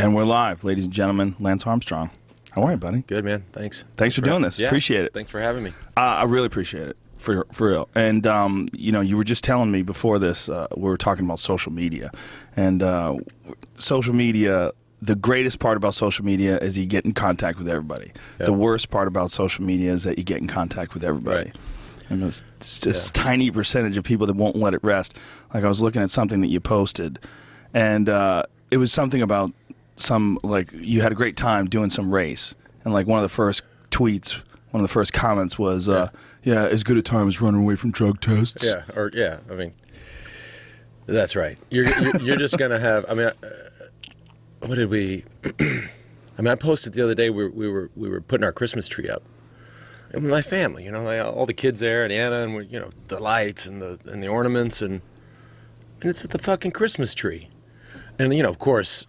And we're live, ladies and gentlemen. Lance Armstrong. How are you, buddy? Good, man. Thanks. Thanks for doing this. Yeah, appreciate it. Thanks for having me. I really appreciate it, for real. And, you were just telling me before this, we were talking about social media. And social media, the greatest part about social media is you get in contact with everybody. Yep. The worst part about social media is that you get in contact with everybody. Right. And it's just tiny percentage of people that won't let it rest. Like, I was looking at something that you posted, and it was something about you had a great time doing some race, and like one of the first tweets, one of the first comments was, as good a time as running away from drug tests. I mean, that's right. You're just gonna have. I mean, what did we? I mean, I posted the other day. We were putting our Christmas tree up, and with my family, like all the kids there, and Anna, and the lights and the ornaments, and it's at the fucking Christmas tree, and of course.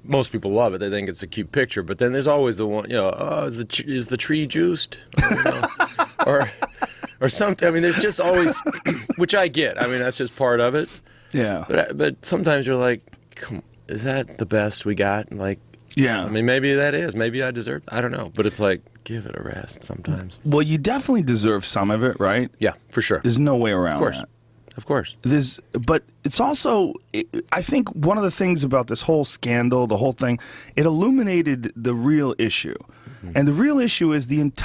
Most people love it. They think it's a cute picture. But then there's always the one, is the tree juiced? Or something. I mean, there's just always, which I get. I mean, that's just part of it. Yeah. But sometimes you're like, come, is that the best we got? And like, yeah. I mean, maybe that is. Maybe I deserve it. I don't know. But it's like, give it a rest sometimes. Well, you definitely deserve some of it, right? Yeah, for sure. There's no way around that. Of course. But it's also, I think one of the things about this whole scandal, the whole thing, it illuminated the real issue. Mm-hmm. And the real issue is and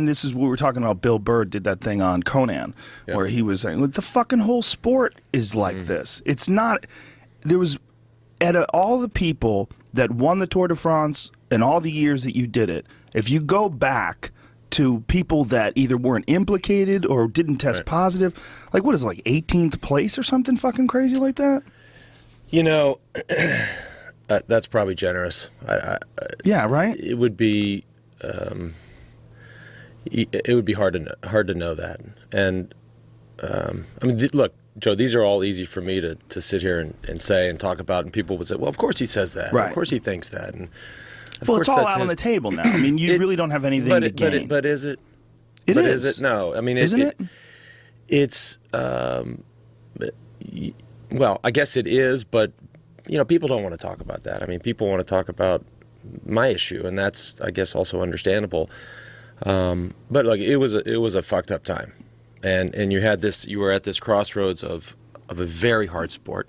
this is what we were talking about, Bill Burr did that thing on Conan, where he was saying, the fucking whole sport is like this. It's not, there was, all the people that won the Tour de France and all the years that you did it, if you go back to people that either weren't implicated or didn't test positive, like what is it, like 18th place or something fucking crazy like that? That's probably generous. Yeah, right. It would be hard to know that. And I mean, look, Joe, these are all easy for me to sit here and say and talk about, and people would say, well, of course he says that. Right. Of course he thinks that. And well, it's all out on the table now. I mean, you really don't have anything to gain. But is it? It is it? No. I mean, isn't it? It's well, I guess it is, but people don't want to talk about that. I mean, people want to talk about my issue, and that's, I guess, also understandable. But look, it was a fucked up time, and you were at this crossroads of a very hard sport.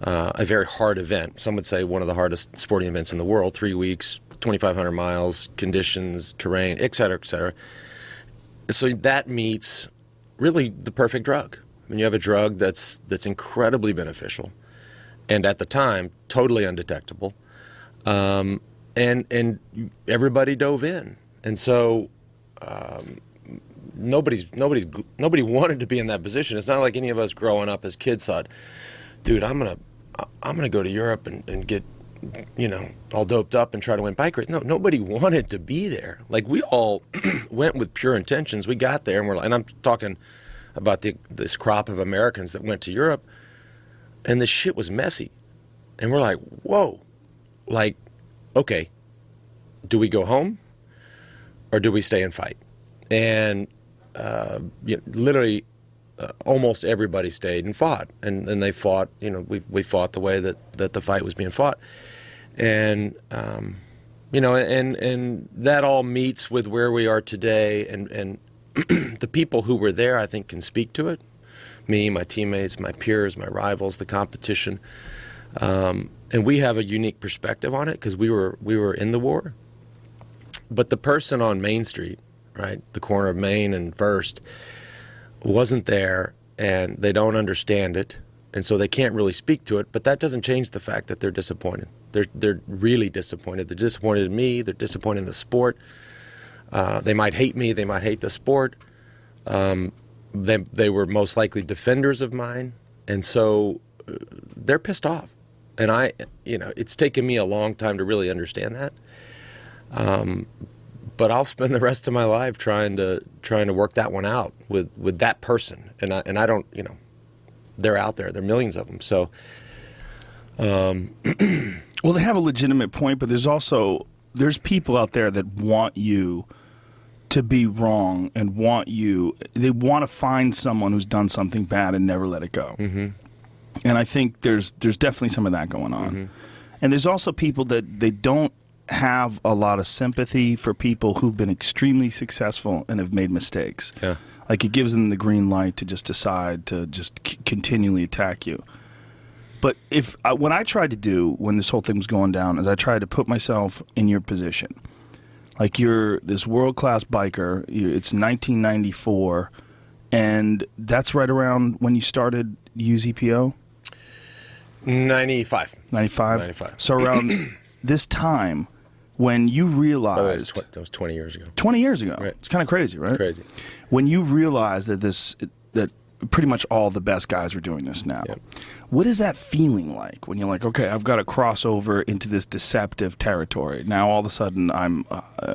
A very hard event. Some would say one of the hardest sporting events in the world. 3 weeks, 2,500 miles, conditions, terrain, et cetera, et cetera. So that meets really the perfect drug. I mean, you have a drug that's incredibly beneficial, and at the time, totally undetectable. And everybody dove in, and so nobody wanted to be in that position. It's not like any of us growing up as kids thought, dude, I'm gonna go to Europe and get, all doped up and try to win bike races. No, nobody wanted to be there. Like, we all went with pure intentions. We got there, and I'm talking about this crop of Americans that went to Europe, and the shit was messy. And we're like, whoa, like, okay, do we go home or do we stay and fight? And literally. Almost everybody stayed and fought, and they fought. We fought the way that the fight was being fought, and and that all meets with where we are today, and the people who were there, I think, can speak to it. Me, my teammates, my peers, my rivals, the competition, and we have a unique perspective on it because we were in the war. But the person on Main Street, right, the corner of Main and First, wasn't there, and they don't understand it, and so they can't really speak to it. But that doesn't change the fact that they're disappointed. They're really disappointed. They're disappointed in me. They're disappointed in the sport. They might hate me. They might hate the sport. They were most likely defenders of mine, and so they're pissed off. And it's taken me a long time to really understand that. But I'll spend the rest of my life trying to work that one out with that person, and I don't, they're out there. There are millions of them. So, well, they have a legitimate point, but there's people out there that want you to be wrong and they want to find someone who's done something bad and never let it go. Mm-hmm. And I think there's definitely some of that going on. Mm-hmm. And there's also people that they don't have a lot of sympathy for people who've been extremely successful and have made mistakes. Yeah. Like it gives them the green light to just decide to just continually attack you. But when I tried to do, when this whole thing was going down, is I tried to put myself in your position. Like you're this world-class biker, it's 1994, and that's right around when you started use EPO? 95. 95? 95. So around this time, when you realized... That was 20 years ago. 20 years ago. Right. It's kind of crazy, right? Crazy. When you realized that pretty much all the best guys are doing this now. Yep. What is that feeling like when you're like, okay, I've got to cross over into this deceptive territory. Now all of a sudden I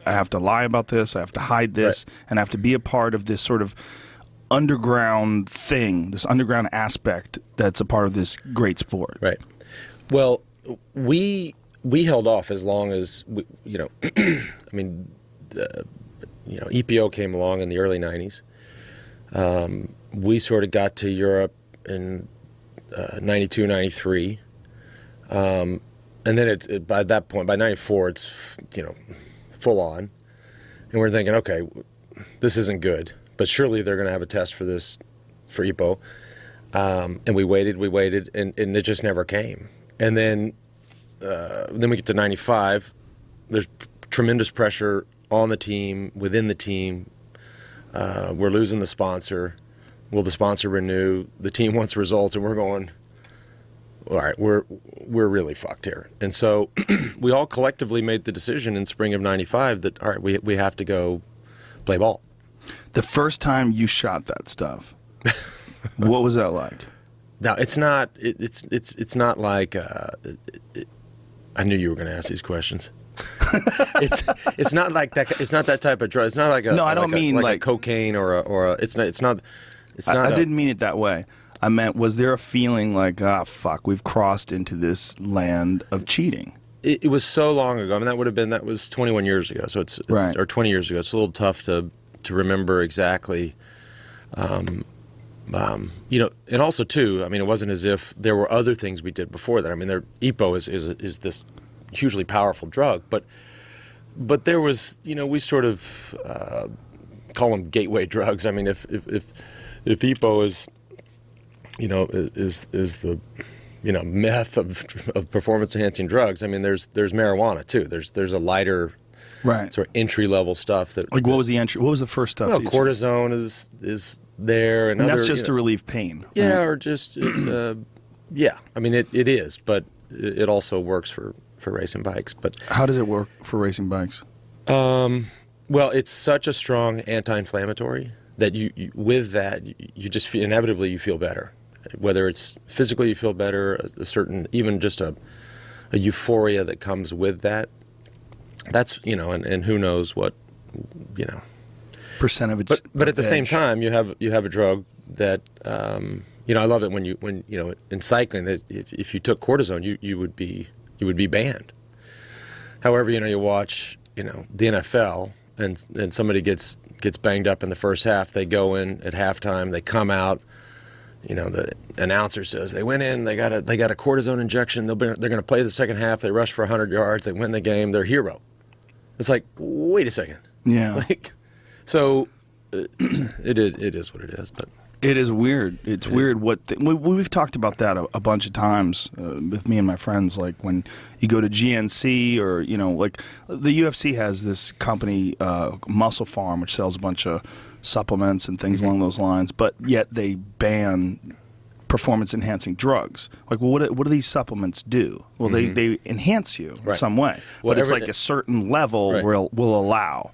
have to lie about this, I have to hide this, right. and I have to be a part of this sort of underground thing, this underground aspect that's a part of this great sport. Right. Well, we held off as long as, I mean, EPO came along in the early 90s. We sort of got to Europe in 92, 93. And then by that point, by 94, it's, full on. And we're thinking, okay, this isn't good, but surely they're going to have a test for this, for EPO. And we waited, and it just never came. And then we get to 95. There's tremendous pressure on the team, within the team. We're losing the sponsor. Will the sponsor renew? The team wants results, and we're going, all right, we're really fucked here. And so we all collectively made the decision in spring of 95 that, all right, we have to go play ball. The first time you shot that stuff, what was that like? Now, it's not like I knew you were going to ask these questions. It's not like that. It's not that type of drug. It's not like a. No, I don't mean like cocaine or a. It's not. I didn't mean it that way. I meant, was there a feeling like, fuck, we've crossed into this land of cheating? It was so long ago. I mean, that was 21 years ago. So it's right. Or 20 years ago. It's a little tough to remember exactly. And also too, I mean, it wasn't as if there were other things we did before that. I mean, EPO is this hugely powerful drug, but there was, we sort of call them gateway drugs. I mean, if EPO is the meth of performance enhancing drugs, I mean, there's marijuana too. There's a lighter, right, sort of entry level stuff that. Like, what was the entry? What was the first stuff? Well, cortisone is there, and that's just to relieve pain. Yeah, right? or just yeah. I mean, it is, but it also works for racing bikes. But how does it work for racing bikes? Well, it's such a strong anti-inflammatory that you with that you just feel, inevitably you feel better. Whether it's physically you feel better, a certain, even just a euphoria that comes with that. That's, and who knows what, percentage. But at the same time, you have a drug that, I love it when in cycling, if you took cortisone, you would be banned. However, you watch, the NFL and somebody gets banged up in the first half. They go in at halftime. They come out. The announcer says they went in. They got a cortisone injection. They're going to play the second half. They rush for 100 yards. They win the game. They're a hero. It's like, wait a second. Yeah. So it is what it is. But it is weird. It's weird we've talked about that a bunch of times with me and my friends. Like when you go to GNC or like the UFC has this company, Muscle Farm, which sells a bunch of supplements and things along those lines, but yet they ban performance enhancing drugs. Like, well, what do these supplements do? Well, they enhance you in some way, but it's like a certain level will allow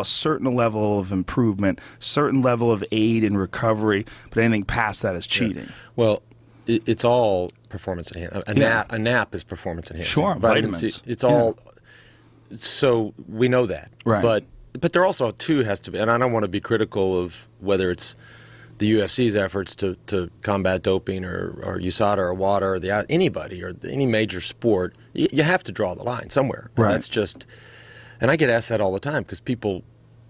a certain level of improvement, certain level of aid in recovery, but anything past that is cheating. Yeah. Well, it's all performance enhancing. A nap is performance enhancing. Sure, Vitamin vitamins. C, it's all. So we know that, right? But there also too has to be, and I don't want to be critical of whether it's the UFC's efforts to combat doping or USADA or WADA or anybody or any major sport. You have to draw the line somewhere. Right. That's just, and I get asked that all the time because people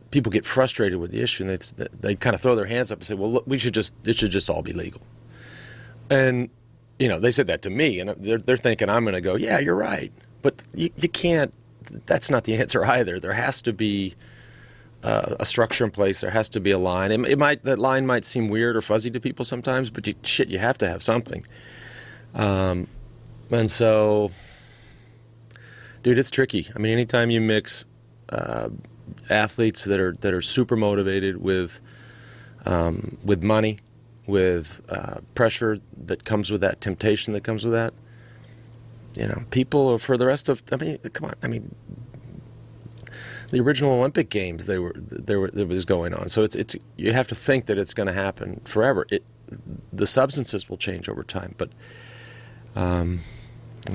get frustrated with the issue and they kind of throw their hands up and say, well, look, it should just all be legal. And they said that to me, and they're thinking I'm going to go, yeah, you're right. But you can't, that's not the answer either. There has to be a structure in place. There has to be a line. That line might seem weird or fuzzy to people sometimes, but you have to have something. And so, dude, it's tricky. I mean, anytime you mix athletes that are super motivated with money, with pressure that comes with that, temptation that comes with that, people for the rest of, come on, the original Olympic Games, it was going on. So it's you have to think that it's going to happen forever. The substances will change over time, but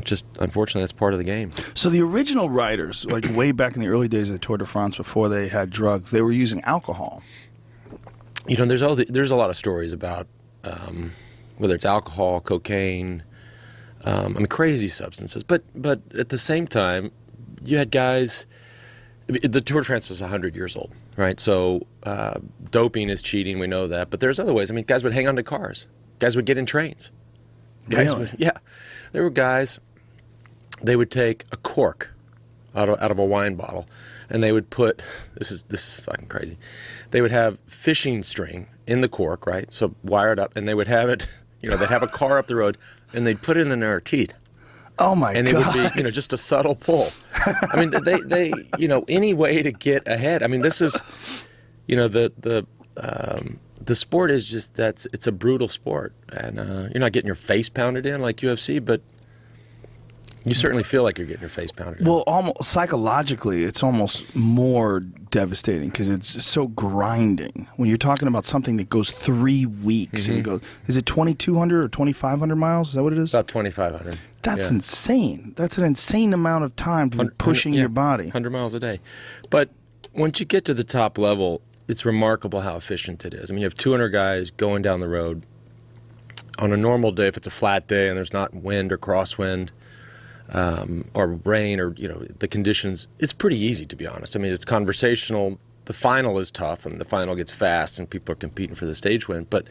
just unfortunately that's part of the game. So the original riders, like way back in the early days of the Tour de France, before they had drugs, they were using alcohol. There's a lot of stories about whether it's alcohol, cocaine, crazy substances. But at the same time, you had guys. The Tour de France is 100 years old, right? So doping is cheating, we know that. But there's other ways. Guys would hang on to cars. Guys would get in trains. Really? There were guys, they would take a cork out of a wine bottle, and they would put, this is fucking crazy, they would have fishing string in the cork, right? So wire it up, and they would have it, they'd have a car up the road, and they'd put it in their teeth. Oh my God! And it would be, just a subtle pull. They any way to get ahead. This is, the sport is just it's a brutal sport, and you're not getting your face pounded in like UFC, but you certainly feel like you're getting your face pounded in. Well, almost psychologically, it's almost more devastating because it's so grinding. When you're talking about something that goes 3 weeks, and goes, is it 2,200 or 2,500 miles? Is that what it is? About 2,500. That's insane. That's an insane amount of time to be pushing your body. 100 miles a day. But once you get to the top level, it's remarkable how efficient it is. You have 200 guys going down the road. On a normal day, if it's a flat day and there's not wind or crosswind or rain or, the conditions, it's pretty easy, to be honest. It's conversational. The final is tough, and the final gets fast, and people are competing for the stage win. But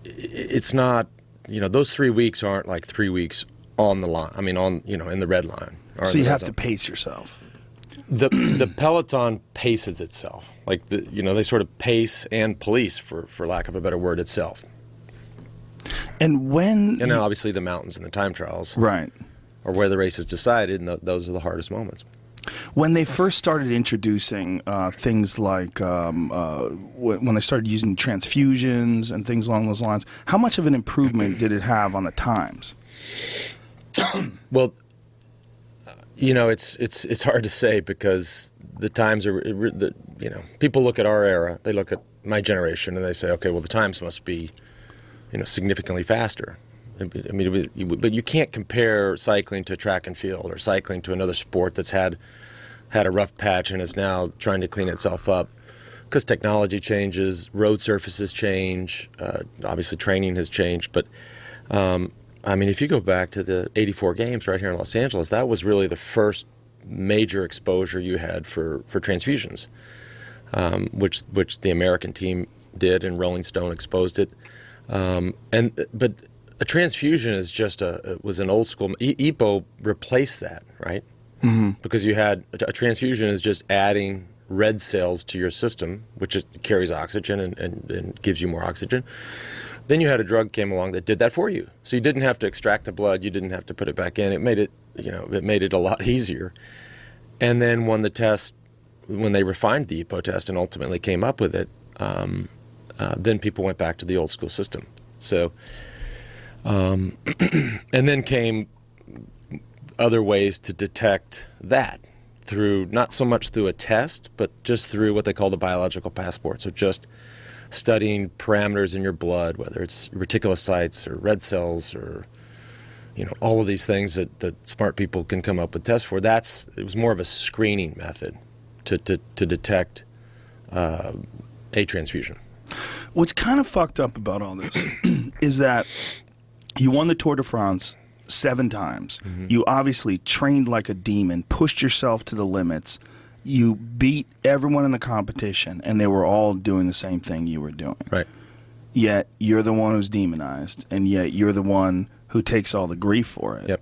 it's not... those 3 weeks aren't like 3 weeks on the line. In the red line. So you have to pace yourself. The peloton paces itself. They sort of pace and police, for lack of a better word, itself. And then obviously the mountains and the time trials, right, are where the race is decided, and those are the hardest moments. When they first started introducing things like when they started using transfusions and things along those lines, how much of an improvement did it have on the times? Well, it's hard to say because the times are, people look at our era, they look at my generation, and they say, okay, well, the times must be, significantly faster. But you can't compare cycling to track and field or cycling to another sport that's had a rough patch and is now trying to clean itself up because technology changes, road surfaces change, obviously training has changed. But, if you go back to the 84 games right here in Los Angeles, that was really the first major exposure you had for transfusions, which the American team did, and Rolling Stone exposed it. But a transfusion is was an old school. EPO replaced that, right? Mm-hmm. Because you had a transfusion is just adding red cells to your system, which carries oxygen and gives you more oxygen. Then you had a drug came along that did that for you, so you didn't have to extract the blood, you didn't have to put it back in. It made it a lot easier. And then when they refined the EPO test and ultimately came up with it. Then people went back to the old school system. So, and then came other ways to detect that not so much through a test, but just through what they call the biological passport. So just studying parameters in your blood, whether it's reticulocytes or red cells or, all of these things that smart people can come up with tests for. It was more of a screening method to detect a transfusion. What's kind of fucked up about all this is that you won the Tour de France 7 times. Mm-hmm. You obviously trained like a demon, pushed yourself to the limits. You beat everyone in the competition, and they were all doing the same thing you were doing. Right. yet you're the one who's demonized, and yet you're the one who takes all the grief for it. Yep.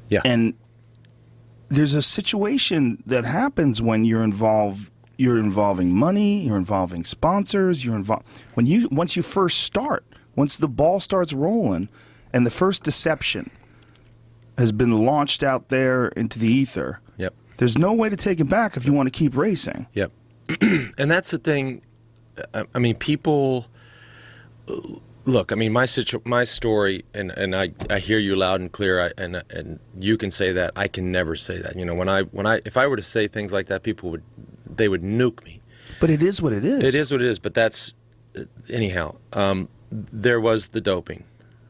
Yeah. And there's a situation that happens when you're involved. You're involving money. You're involving sponsors. Once you first start. Once the ball starts rolling, and the first deception has been launched out there into the ether. Yep. There's no way to take it back if you want to keep racing. Yep. And that's the thing. I mean, people look. I mean, my story, and I hear you loud and clear. And you can say that. I can never say that. You know, if I were to say things like that, people would nuke me. But it is what it is. It is what it is. But that's anyhow. There was the doping,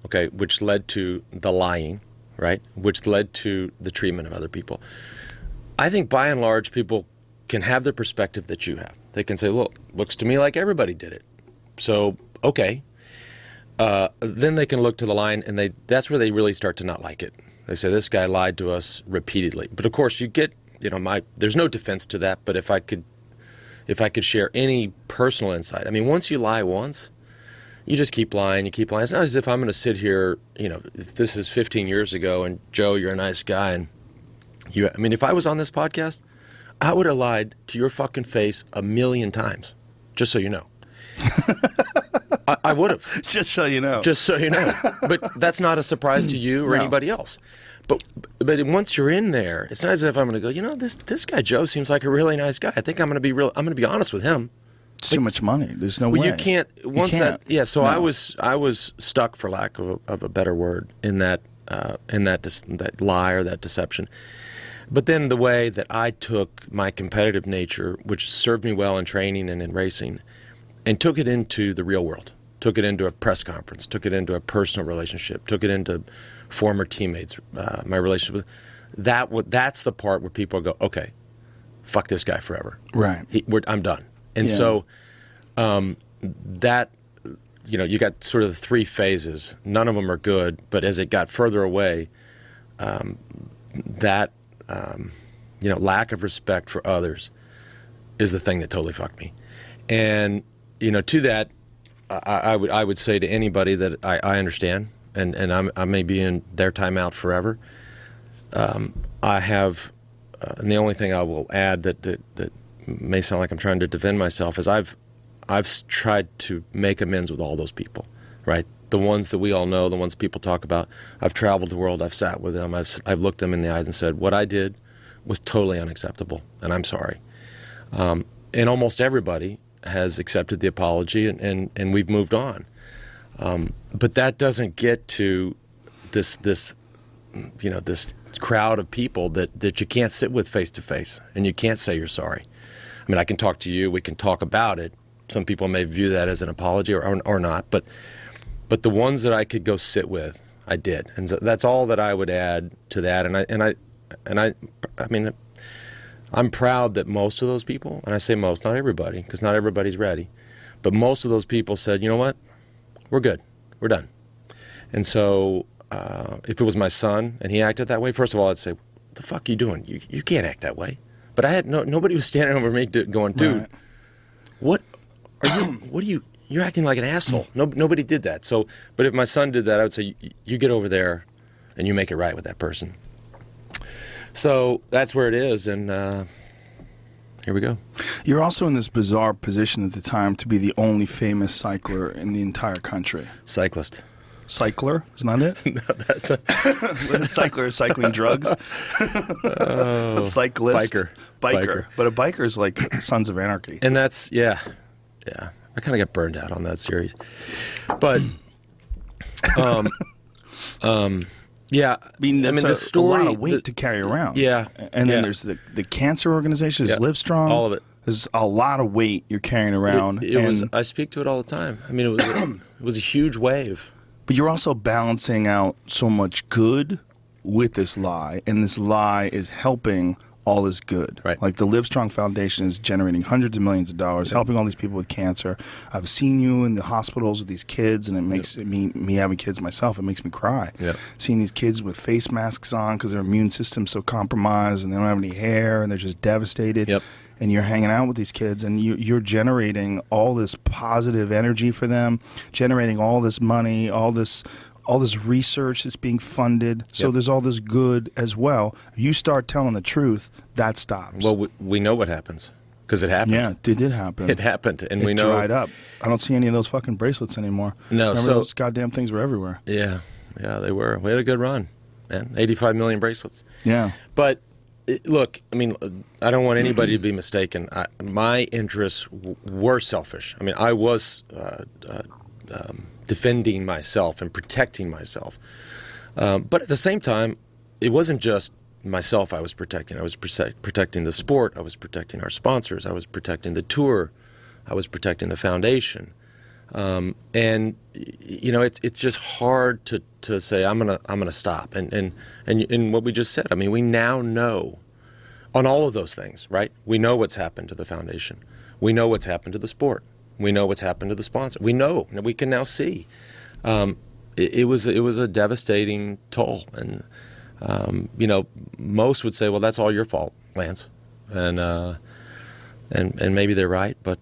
okay, which led to the lying, right? Which led to the treatment of other people. I think by and large, people can have the perspective that you have. They can say, look, looks to me like everybody did it. So, okay. Then they can look to the line, and that's where they really start to not like it. They say, this guy lied to us repeatedly. But of course, you get, there's no defense to that, but if I could share any personal insight, I mean, once you lie once, you just keep lying, you keep lying. It's not as if I'm going to sit here, if this is 15 years ago and Joe, you're a nice guy. And if I was on this podcast, I would have lied to your fucking face 1,000,000 times, just so you know. I would have. Just so you know. Just so you know. But that's not a surprise to you or anybody else. But once you're in there, it's not as if I'm going to go, this guy Joe seems like a really nice guy. I think I'm going to be honest with him. It's too much money. There's no way. You can't. So no. I was stuck, for lack of a better word, in that lie or that deception. But then the way that I took my competitive nature, which served me well in training and in racing, and took it into the real world, took it into a press conference, took it into a personal relationship, took it into former teammates, my relationship with that's the part where people go, okay, fuck this guy forever. Right. I'm done. And so that, you got sort of the three phases. None of them are good, but as it got further away, that, lack of respect for others is the thing that totally fucked me. And, to that, I would say to anybody that I understand, and I may be in their timeout forever. I have, and the only thing I will add that may sound like I'm trying to defend myself is I've tried to make amends with all those people, right? The ones that we all know, the ones people talk about. I've traveled the world. I've sat with them. I've looked them in the eyes and said, what I did was totally unacceptable, and I'm sorry. And almost everybody has accepted the apology, and we've moved on. But that doesn't get to this crowd of people that you can't sit with face to face, and you can't say you're sorry. I mean, I can talk to you. We can talk about it. Some people may view that as an apology or not, but the ones that I could go sit with, I did, and so that's all that I would add to that. I mean, I'm proud that most of those people, and I say most, not everybody, because not everybody's ready, but most of those people said, you know what, we're good, we're done. And so if it was my son and he acted that way, first of all, I'd say, what the fuck are you doing? You can't act that way. But I had nobody was standing over me going, dude, right. You're acting like an asshole. Nobody did that. So, but if my son did that, I would say, you get over there and you make it right with that person. So that's where it is, and here we go. You're also in this bizarre position at the time to be the only famous cycler in the entire country. Cyclist. Cycler? Isn't that it? No, that's a cycler is cycling drugs. A cyclist. Biker. But a biker is like Sons of Anarchy. And that's, yeah. I kind of got burned out on that series. But, yeah. I mean, the story, a lot of weight to carry around. Yeah. And then there's the cancer organization, there's Livestrong. All of it. There's a lot of weight you're carrying around. I speak to it all the time. I mean, it was a huge wave. But you're also balancing out so much good with this lie, and this lie is helping all this good. Right. Like the Livestrong Foundation is generating hundreds of millions of dollars, helping all these people with cancer. I've seen you in the hospitals with these kids, and it makes me having kids myself, it makes me cry. Yep. Seeing these kids with face masks on because their immune system's so compromised, and they don't have any hair, and they're just devastated. Yep. and you're hanging out with these kids, and you're generating all this positive energy for them, generating all this money, all this research that's being funded. So Yep. there's all this good as well. You start telling the truth, that stops. Well, we know what happens because it happened. Yeah, it did happen. It happened, and It we know. dried up. I don't see any of those fucking bracelets anymore. No, Remember so those goddamn things were everywhere. yeah, they were. We had a good run, man. 85 million bracelets. Yeah. But look, I mean, I don't want anybody to be mistaken. My interests were selfish. I mean, I was defending myself and protecting myself. But at the same time, it wasn't just myself I was protecting. I was protecting the sport. I was protecting our sponsors. I was protecting the tour. I was protecting the foundation. And you know, it's just hard to say I'm gonna stop. And what we just said. I mean, we now know on all of those things, right? We know what's happened to the foundation. We know what's happened to the sport. We know what's happened to the sponsor. We know. We can now see. It was a devastating toll, and you know, most would say, well, that's all your fault, Lance, and maybe they're right, but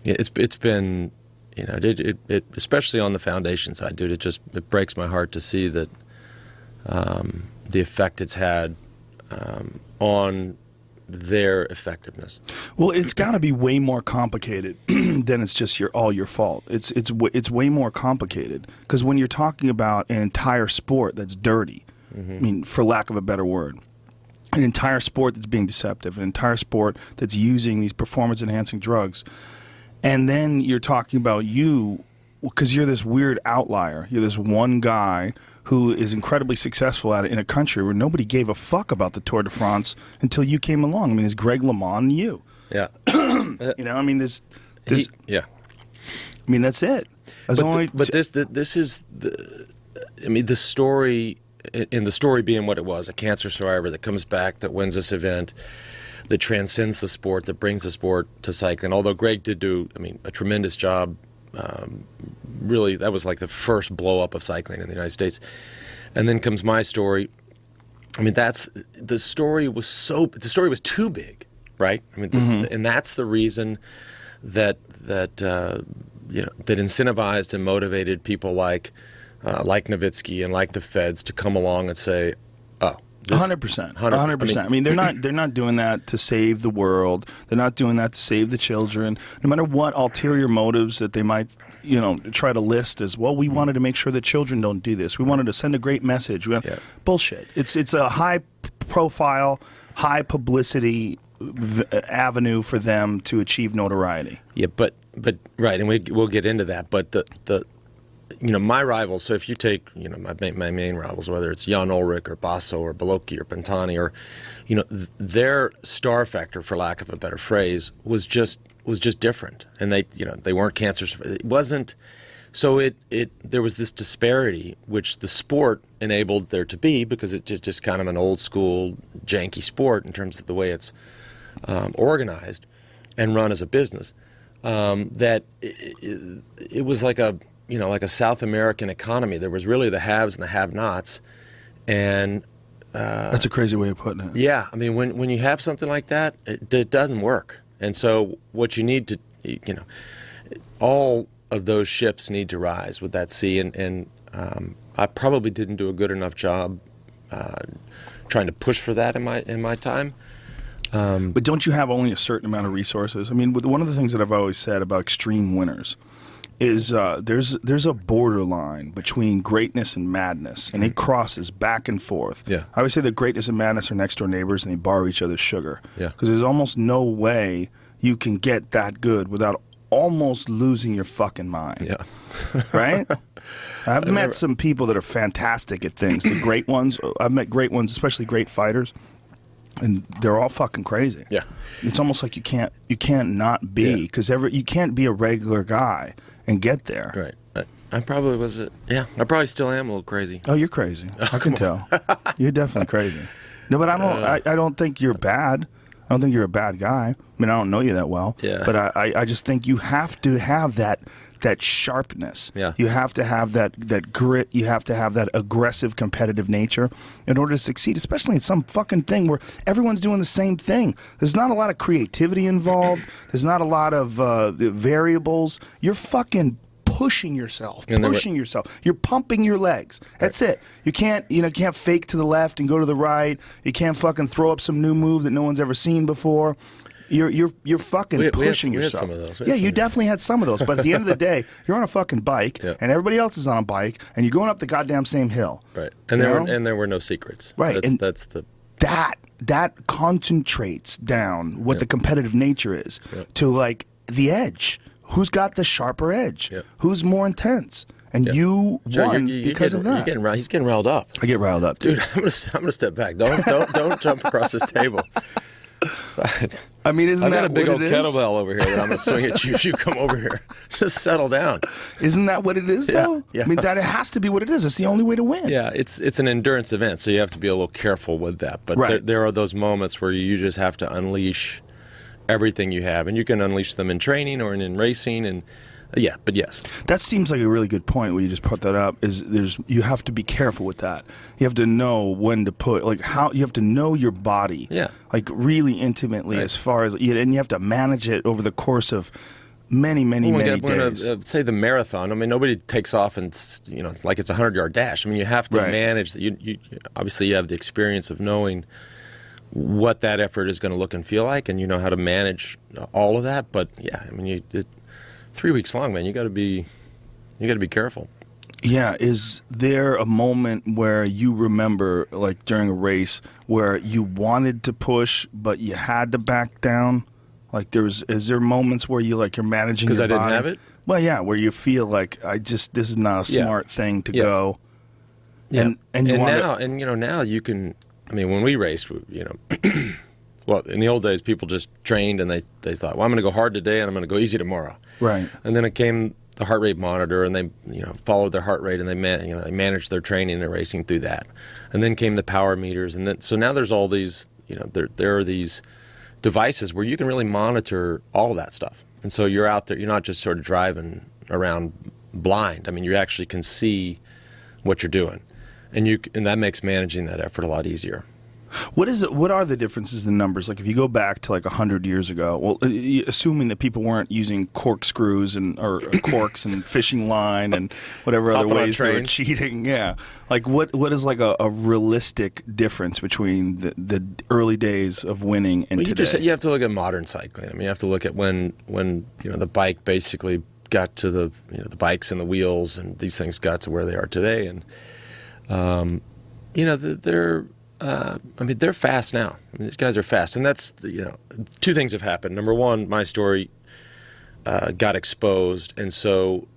it's been, you know, it especially on the foundation side, dude. It breaks my heart to see that the effect it's had on their effectiveness. Well, it's got to be way more complicated than it's just all your fault. It's way more complicated, because when you're talking about an entire sport that's dirty, I mean, for lack of a better word, an entire sport that's being deceptive, an entire sport that's using these performance-enhancing drugs, and then you're talking about you, because you're this weird outlier. You're this one guy who is incredibly successful at it in a country where nobody gave a fuck about the Tour de France until you came along. I mean, there's Greg LeMond and you. Yeah. You know, I mean, there's yeah. I mean, that's it. This is the, I mean, the story, and the story being what it was, a cancer survivor that comes back, that wins this event, that transcends the sport, that brings the sport to cycling. Although Greg did do, I mean, a tremendous job. Really, that was like the first blow up of cycling in the United States. And then comes my story. I mean, the story was too big, right? I mean, and that's the reason that you know, that incentivized and motivated people like Nowitzki and like the feds to come along and say, oh, 100%. 100%. I mean, they're not doing that to save the world. They're not doing that to save the children. No matter what ulterior motives that they might, you know, try to list as, well, we wanted to make sure that children don't do this. We wanted to send a great message. Bullshit. It's a high profile, high publicity avenue for them to achieve notoriety. Yeah, but right, and we'll get into that. But the you know, my rivals, so if you take, you know, my main rivals, whether it's Jan Ullrich or Basso or Baloki or Pantani, or, you know, their star factor, for lack of a better phrase, was just different. And they weren't cancers. It wasn't, so there was this disparity, which the sport enabled there to be, because it's just kind of an old school janky sport in terms of the way it's organized and run as a business, that it was like a, you know, like a South American economy. There was really the haves and the have-nots, and that's a crazy way of putting it. Yeah, I mean, when you have something like that, it doesn't work. And so what you need to, you know, all of those ships need to rise with that sea. And I probably didn't do a good enough job trying to push for that in my time. But don't you have only a certain amount of resources? I mean, one of the things that I've always said about extreme winners is there's a borderline between greatness and madness, and it crosses back and forth. Yeah. I always say that greatness and madness are next door neighbors, and they borrow each other's sugar. Yeah. Because there's almost no way you can get that good without almost losing your fucking mind. Yeah. Right? I've met some people that are fantastic at things. The great ones. I've met great ones, especially great fighters, and they're all fucking crazy. Yeah. It's almost like you can't not be, because you can't be a regular guy and get there. Right. I probably was. Yeah. I probably still am a little crazy. Oh, you're crazy. I can tell. You're definitely crazy. No, but I don't think you're bad. I don't think you're a bad guy. I mean, I don't know you that well. Yeah. But I just think you have to have that sharpness. Yeah. You have to have that grit. You have to have that aggressive, competitive nature in order to succeed, especially in some fucking thing where everyone's doing the same thing. There's not a lot of creativity involved. There's not a lot of variables. You're fucking pushing yourself. You're pumping your legs. That's it. You can't fake to the left and go to the right. You can't fucking throw up some new move that no one's ever seen before. You're fucking pushing yourself. We had some of those. Yeah, you definitely had some of those. But at the end of the day, you're on a fucking bike, Yeah. and everybody else is on a bike, and you're going up the goddamn same hill. Right. And there were no secrets. Right. That's the that concentrates down what the competitive nature is to like the edge. Who's got the sharper edge? Yeah. Who's more intense? And you won because of that. He's getting riled up. I get riled up, Dude, I'm gonna step back. Don't jump across this table. I mean, isn't I that got a big what old it is? kettlebell over here that I'm gonna swing at you if you come over here. Just settle down. Isn't that what it is, though? Yeah. I mean, that it has to be what it is. It's the only way to win. Yeah, it's an endurance event, so you have to be a little careful with that. But Right. there are those moments where you just have to unleash everything you have, and you can unleash them in training or in racing, and but yes. That seems like a really good point where you just put that up. You have to be careful with that. You have to know when to put, like how you have to know your body, like really intimately, Right. as far as, and you have to manage it over the course of many days. Say the marathon. I mean, nobody takes off and like it's a 100-yard dash. I mean, you have to Right. manage. You obviously you have the experience of knowing what that effort is going to look and feel like, and you know how to manage all of that. But yeah, I mean, 3 weeks long, man. You got to be careful. Yeah, is there a moment where you remember, like during a race, where you wanted to push but you had to back down? Like, is there moments where you're managing your body? Because I didn't have it? Well, yeah, where you feel like this is not a smart thing to go. Yeah. And now you can. I mean, when we raced, well, in the old days, people just trained and they thought, well, I'm going to go hard today and I'm going to go easy tomorrow. Right. And then it came the heart rate monitor, and they followed their heart rate, and they managed their training and racing through that. And then came the power meters, and then so now there's all these there are these devices where you can really monitor all of that stuff. And so you're out there, you're not just sort of driving around blind. I mean, you actually can see what you're doing, and that makes managing that effort a lot easier. What is it? What are the differences in numbers? Like if you go back to 100 years ago, well, assuming that people weren't using corkscrews or corks and fishing line and whatever other ways they were cheating, yeah. Like what is a realistic difference between the early days of winning and today? You have to look at modern cycling. I mean, you have to look at when the bike basically got to the bikes and the wheels, and these things got to where they are today, and they're fast now. I mean, these guys are fast, and that's two things have happened. Number one, my story got exposed, and so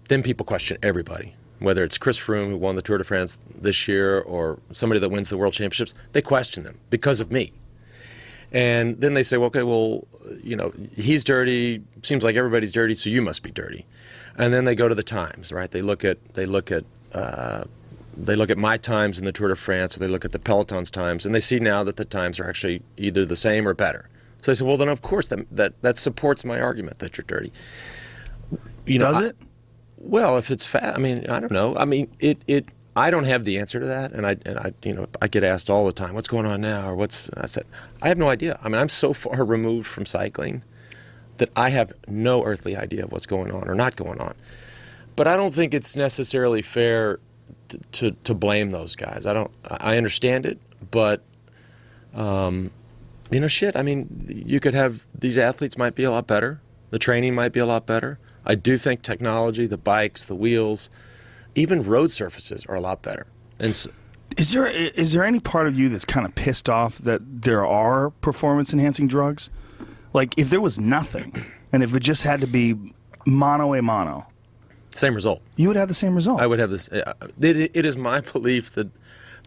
then people question everybody, whether it's Chris Froome, who won the Tour de France this year, or somebody that wins the World Championships. They question them because of me, and then they say, well, okay, he's dirty. Seems like everybody's dirty, so you must be dirty. And then they go to the times, right? They look at my times in the Tour de France, or they look at the Peloton's times, and they see now that the times are actually either the same or better. So they say, well, then of course that supports my argument that you're dirty. Does it? Well, if it's fast, I mean, I don't know. I mean, I don't have the answer to that, and I get asked all the time, what's going on now, or I said, I have no idea. I mean, I'm so far removed from cycling that I have no earthly idea of what's going on or not going on. But I don't think it's necessarily fair to blame those guys. I understand it, but shit. I mean, you could have these athletes might be a lot better. The training might be a lot better. I do think technology, the bikes, the wheels, even road surfaces are a lot better. And so, is there any part of you that's kind of pissed off that there are performance enhancing drugs? Like if there was nothing, and if it just had to be mono a mono. Same result. You would have the same result. I would have this. It is my belief that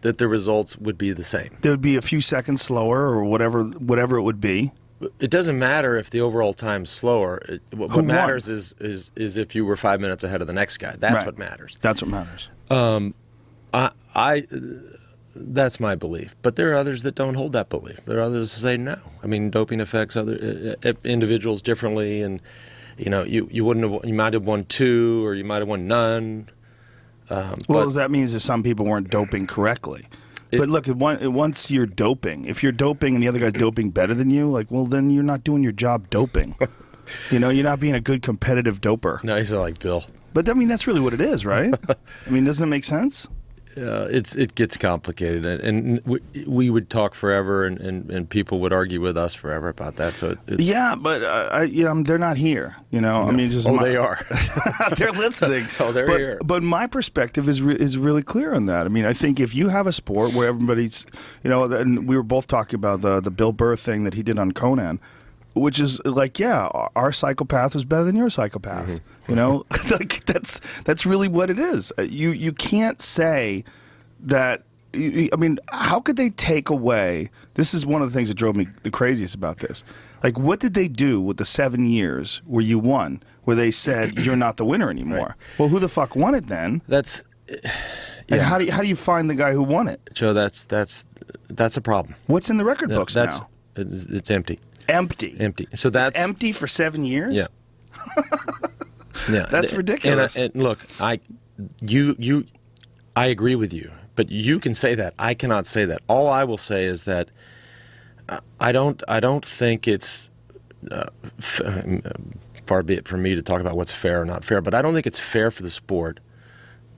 the results would be the same. There would be a few seconds slower, or whatever it would be. It doesn't matter if the overall time's slower. What matters is if you were 5 minutes ahead of the next guy. That's what matters. That's what matters. That's my belief. But there are others that don't hold that belief. There are others that say no. I mean, doping affects other individuals differently, and you know, you might have won 2, or you might have won none. Well, that means that some people weren't doping correctly. But look, once you're doping, if you're doping and the other guy's doping better than you, like, well, then you're not doing your job doping. You know, you're not being a good competitive doper. No, he's like Bill. But I mean, that's really what it is, right? I mean, doesn't it make sense? It gets complicated, and we would talk forever, and people would argue with us forever about that. So yeah, but you know, they're not here. You know, no. I mean, just they are. They're listening. They're here. But my perspective is really clear on that. I mean, I think if you have a sport where everybody's, you know, and we were both talking about the Bill Burr thing that he did on Conan, which is like, yeah, our psychopath was better than your psychopath. Mm-hmm. You know, like that's really what it is. You can't say that. I mean, how could they take away? This is one of the things that drove me the craziest about this. Like, what did they do with the 7 years where you won, where they said you're not the winner anymore? Right. Well, who the fuck won it then? That's. Yeah. And how do you find the guy who won it? Joe, that's a problem. What's in the record books now? It's empty. Empty. So that's it's empty for 7 years. Yeah. Yeah, that's ridiculous. And look, I agree with you, but you can say that. I cannot say that. All I will say is that I don't think it's far be it from me to talk about what's fair or not fair, but I don't think it's fair for the sport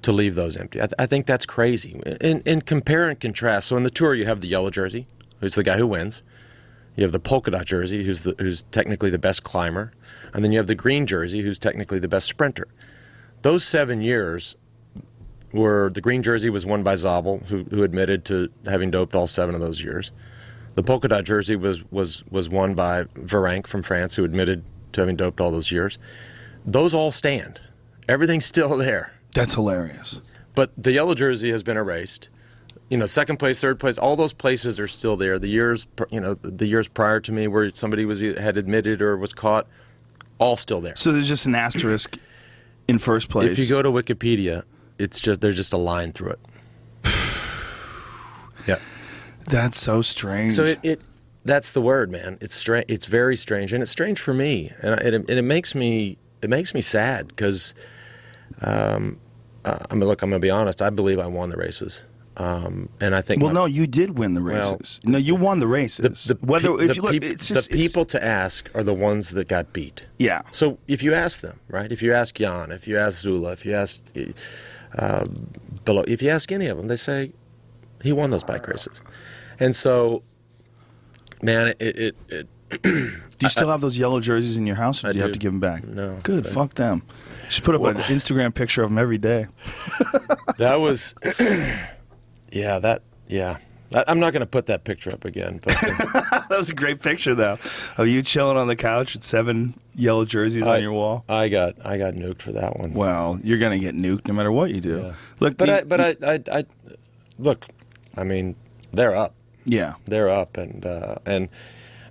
to leave those empty. I think that's crazy. And compare and contrast. So in the tour, you have the yellow jersey, who's the guy who wins. You have the polka dot jersey, who's technically the best climber. And then you have the green jersey, who's technically the best sprinter. Those 7 years were, the green jersey was won by Zabel, who admitted to having doped all 7 of those years. The polka dot jersey was won by Virenque from France, who admitted to having doped all those years. Those all stand. Everything's still there. That's hilarious. But the yellow jersey has been erased. You know, second place, third place, all those places are still there. The years, you know, the years prior to me where somebody had admitted or was caught, all still there. So there's just an asterisk in first place. If you go to Wikipedia, there's just a line through it. Yeah. That's so strange. So that's the word, man. It's strange. It's very strange, and it's strange for me, and it makes me sad because, I mean, look, I'm gonna be honest. I believe I won the races. And I think no, you did win the races. No, you won the races. The people to ask are the ones that got beat. Yeah. So if you ask them, right? If you ask Jan, if you ask Zula, if you ask Below, if you ask any of them, they say he won those bike races. And so, man, Do you still have those yellow jerseys in your house, or do you have to give them back? No. Good. Fuck them. You should put up an Instagram picture of them every day. That was. Yeah. I'm not going to put that picture up again. But that was a great picture, though, of you chilling on the couch with 7 yellow jerseys on your wall. I got nuked for that one. Well, you're going to get nuked no matter what you do. Yeah. Look, look. I mean, they're up. Yeah, they're up, and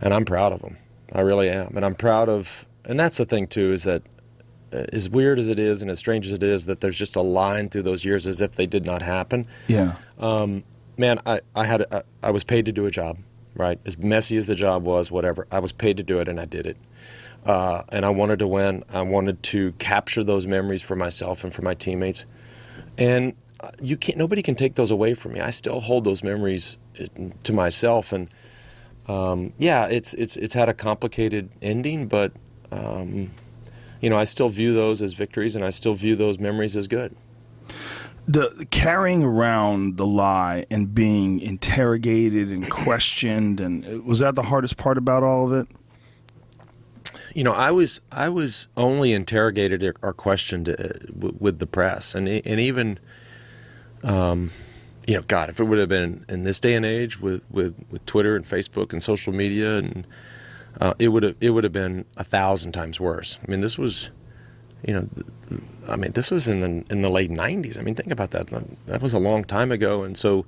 I'm proud of them. I really am, and I'm proud of. And that's the thing too, is that as weird as it is and as strange as it is, that there's just a line through those years as if they did not happen. Yeah. Man, I was paid to do a job, right? As messy as the job was, whatever, I was paid to do it, and I did it. And I wanted to win. I wanted to capture those memories for myself and for my teammates. And nobody can take those away from me. I still hold those memories to myself. And it's had a complicated ending, but I still view those as victories, and I still view those memories as good. The carrying around the lie and being interrogated and questioned, and was that the hardest part about all of it? I was only interrogated or questioned with the press, and even, God, if it would have been in this day and age with Twitter and Facebook and social media, and it would have been 1,000 times worse. I mean, this was. This was in the late 90s. I mean, think about that. That was a long time ago, and so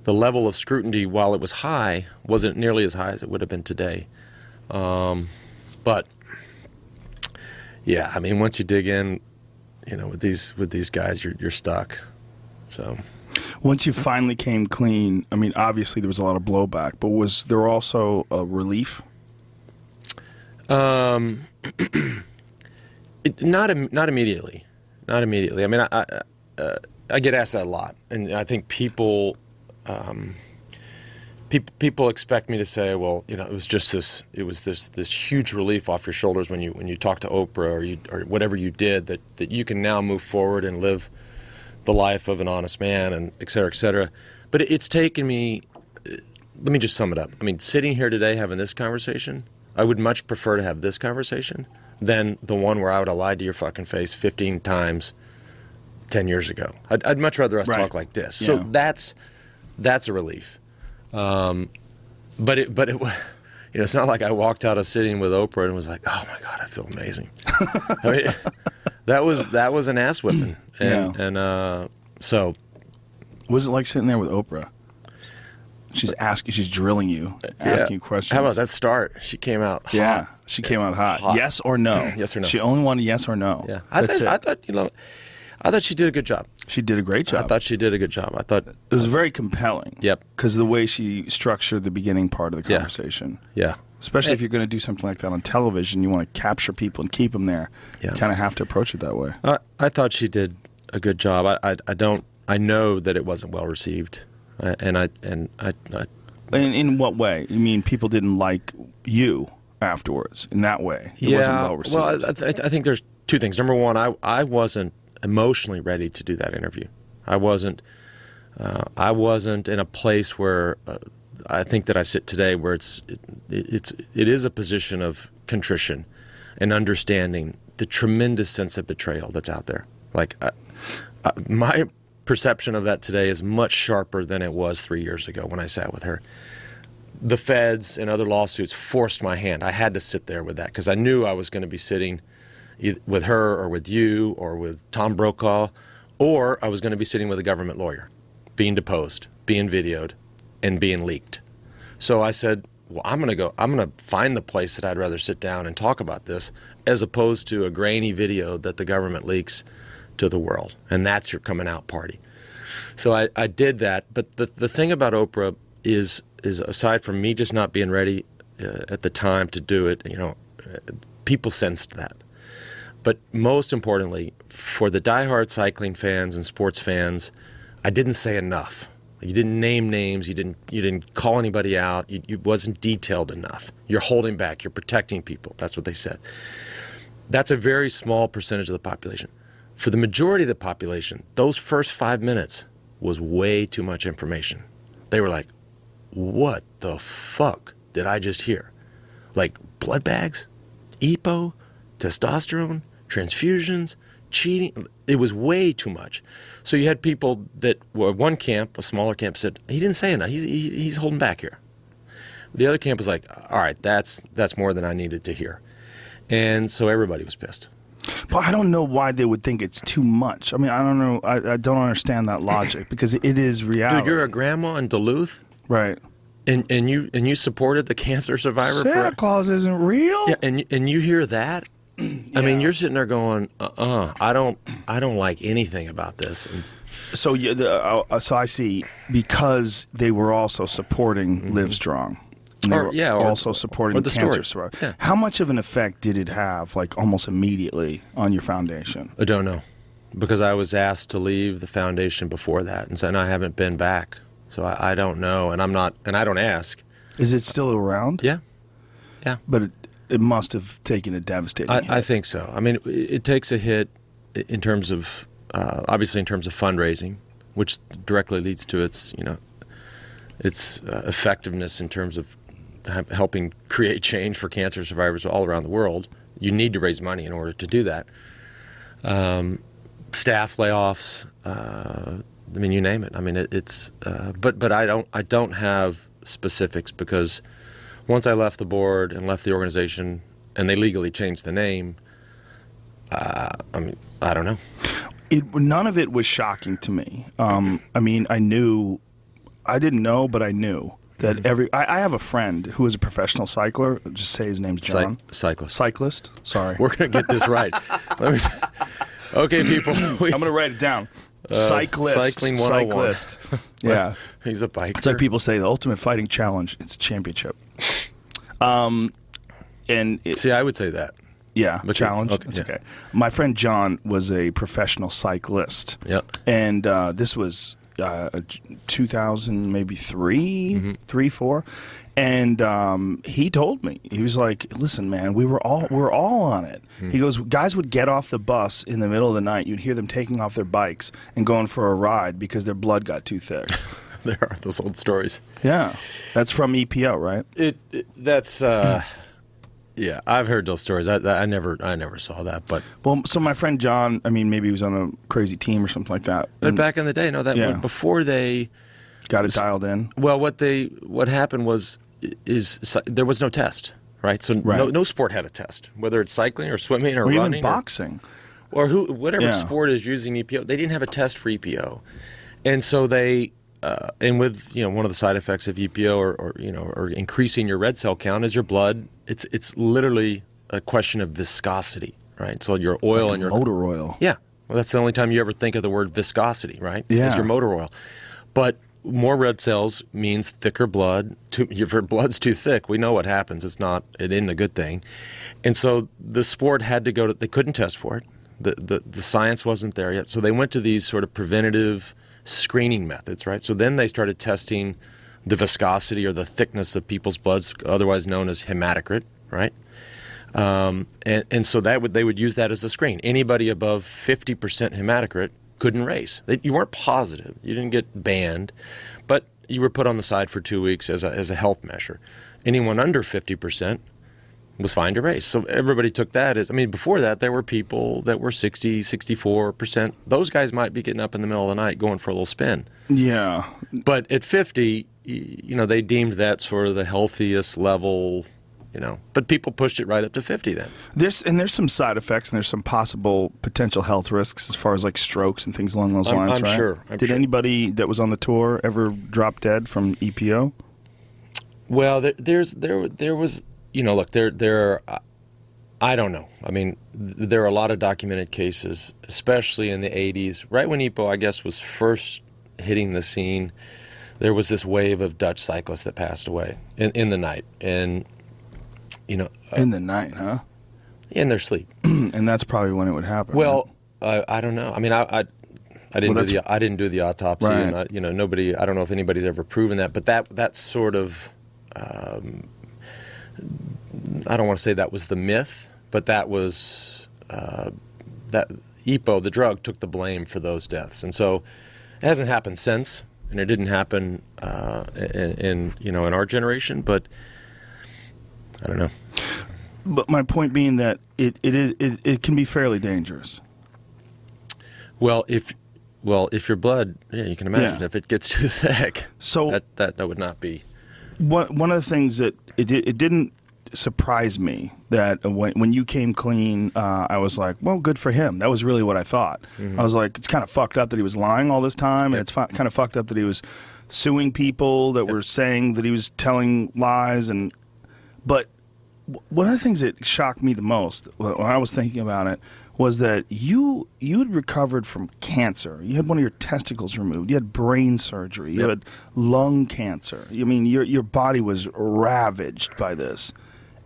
the level of scrutiny, while it was high, wasn't nearly as high as it would have been today. But yeah, I mean, once you dig in, with these guys, you're stuck. So Once you finally came clean, I mean, obviously there was a lot of blowback, but was there also a relief? Not immediately. Not immediately. I mean, I get asked that a lot, and I think people expect me to say, well, you know, it was this huge relief off your shoulders when you talk to Oprah or whatever you did, that you can now move forward and live the life of an honest man, and et cetera, et cetera. But it's taken me. Let me just sum it up. I mean, sitting here today having this conversation, I would much prefer to have this conversation than the one where I would have lied to your fucking face 15 times 10 years ago. I'd much rather us talk like this. So that's a relief. But it you know, it's not like I walked out of sitting with Oprah and was like, oh my God, I feel amazing. I mean, that was an ass whipping. And so. What was it like sitting there with Oprah? She's drilling you, asking you questions. How about that start? She came out hot. Yeah, she came out hot. Yes or no? Yes or no? She only wanted yes or no. Yeah, I thought she did a good job. She did a great job. I thought she did a good job. I thought it was very compelling. Yep. Because the way she structured the beginning part of the conversation. Yeah. Especially if you're going to do something like that on television, you want to capture people and keep them there. Yeah. You kind of have to approach it that way. I thought she did a good job. I know that it wasn't well received, In what way? You mean people didn't like you afterwards? In that way, it wasn't well received. Well, I think there's two things. Number one, I wasn't emotionally ready to do that interview. I wasn't in a place where I think that I sit today, where it is a position of contrition and understanding the tremendous sense of betrayal that's out there. Like my perception of that today is much sharper than it was 3 years ago when I sat with her. The feds and other lawsuits forced my hand. I had to sit there with that because I knew I was going to be sitting with her or with you or with Tom Brokaw, or I was going to be sitting with a government lawyer, being deposed, being videoed, and being leaked. So I said, well, I'm going to find the place that I'd rather sit down and talk about this as opposed to a grainy video that the government leaks to the world. And that's your coming out party. So I did that. But the thing about Oprah is aside from me just not being ready at the time to do it, you know, people sensed that. But most importantly, for the diehard cycling fans and sports fans, I didn't say enough. You didn't name names. You didn't call anybody out. It wasn't detailed enough. You're holding back. You're protecting people. That's what they said. That's a very small percentage of the population. For the majority of the population, those first 5 minutes was way too much information. They were like, what the fuck did I just hear? Like blood bags, EPO, testosterone, transfusions, cheating. It was way too much. So you had people that were one camp, a smaller camp, said, he didn't say enough. He's holding back here. The other camp was like, all right, that's more than I needed to hear. And so everybody was pissed. But I don't know why they would think it's too much. I mean, I don't know. I don't understand that logic because it is reality. Dude, you're a grandma in Duluth? Right. And you supported the cancer survivor Santa Claus isn't real? Yeah, and you hear that? I mean, you're sitting there going, I don't like anything about this. And so so I see, because they were also supporting Live Strong. Also supporting the cancer survivor. Yeah. How much of an effect did it have, like almost immediately, on your foundation? I don't know, because I was asked to leave the foundation before that, and I haven't been back. So I don't know, and I don't ask. Is it still around? Yeah. But it must have taken a devastating hit. I think so. I mean, it takes a hit in terms of, obviously in terms of fundraising, which directly leads to its effectiveness in terms of helping create change for cancer survivors all around the world. You need to raise money in order to do that. Staff layoffs, I mean, you name it. I mean, but I don't have specifics, because once I left the board and left the organization and they legally changed the name, I mean, I don't know. None of it was shocking to me. I mean, I didn't know, but I knew that I have a friend who is a professional cycler. Just say his name's John. Cyclist. Sorry. We're going to get this right. Okay, people. I'm going to write it down. Cyclist. Cycling 101. Cyclist. Yeah. He's a biker. It's like people say the ultimate fighting challenge. It's championship. See, I would say that. Yeah, But challenge. okay, It's yeah. okay. My friend John was a professional cyclist. Yep. And this was 2000, maybe three, four. And he told me, he was like, "Listen, man, we're all on it." He goes, "Guys would get off the bus in the middle of the night. You'd hear them taking off their bikes and going for a ride because their blood got too thick." There are those old stories. Yeah, that's from EPO, right? That's yeah. I've heard those stories. I never saw that, but Well, so my friend John, I mean, maybe he was on a crazy team or something like that. but and back in the day, no, that Yeah. before they. got it dialed in. Well, what happened was there was no test, right? So Right. no sport had a test, whether it's cycling or swimming or Or even running boxing. or whatever Yeah. sport is using EPO. They didn't have a test for EPO, and so they and with one of the side effects of EPO or increasing your red cell count is your blood. It's literally a question of viscosity, right? So your oil Like and your motor oil. yeah. Well, that's the only time you ever think of the word viscosity, right? Yeah. Is your motor oil. But more red cells means thicker blood. If your blood's too thick, we know what happens. It isn't a good thing. And so the sport had to they couldn't test for it. The science wasn't there yet. So they went to these sort of preventative screening methods, right? So then they started testing the viscosity or the thickness of people's bloods, otherwise known as hematocrit, right? And so they would use that as a screen. Anybody above 50% hematocrit couldn't race. You weren't positive. You didn't get banned, but you were put on the side for 2 weeks as a health measure. Anyone under 50% was fine to race. So everybody took that as, before that, there were people that were 60, 64%. Those guys might be getting up in the middle of the night going for a little spin. Yeah. But at 50, they deemed that sort of the healthiest level. But people pushed it right up to 50 then. There's some side effects and there's some possible potential health risks as far as like strokes and things along those lines, I'm right? sure. Did anybody that was on the tour ever drop dead from EPO? Well, there was, look, there are, I don't know. There are a lot of documented cases, especially in the 80s, right when EPO, I guess, was first hitting the scene. There was this wave of Dutch cyclists that passed away in the night. And In the night, huh? in their sleep. And that's probably when it would happen. Well, I don't know. I didn't do the autopsy, Right. and nobody. I don't know if anybody's ever proven that. But that sort of, I don't want to say that was the myth, but that was that EPO, the drug, took the blame for those deaths, and so it hasn't happened since, and it didn't happen in our generation, but. I don't know. But my point being that it can be fairly dangerous. Well, if your blood, you can imagine if it gets too thick, So that would not be. one of the things that it didn't surprise me that when you came clean, I was like, well, good for him. That was really what I thought. I was like, it's kind of fucked up that he was lying all this time, and it's kind of fucked up that he was suing people that were saying that he was telling lies. But one of the things that shocked me the most when I was thinking about it was that you had recovered from cancer. You had one of your testicles removed. You had brain surgery. You had lung cancer. Your body was ravaged by this,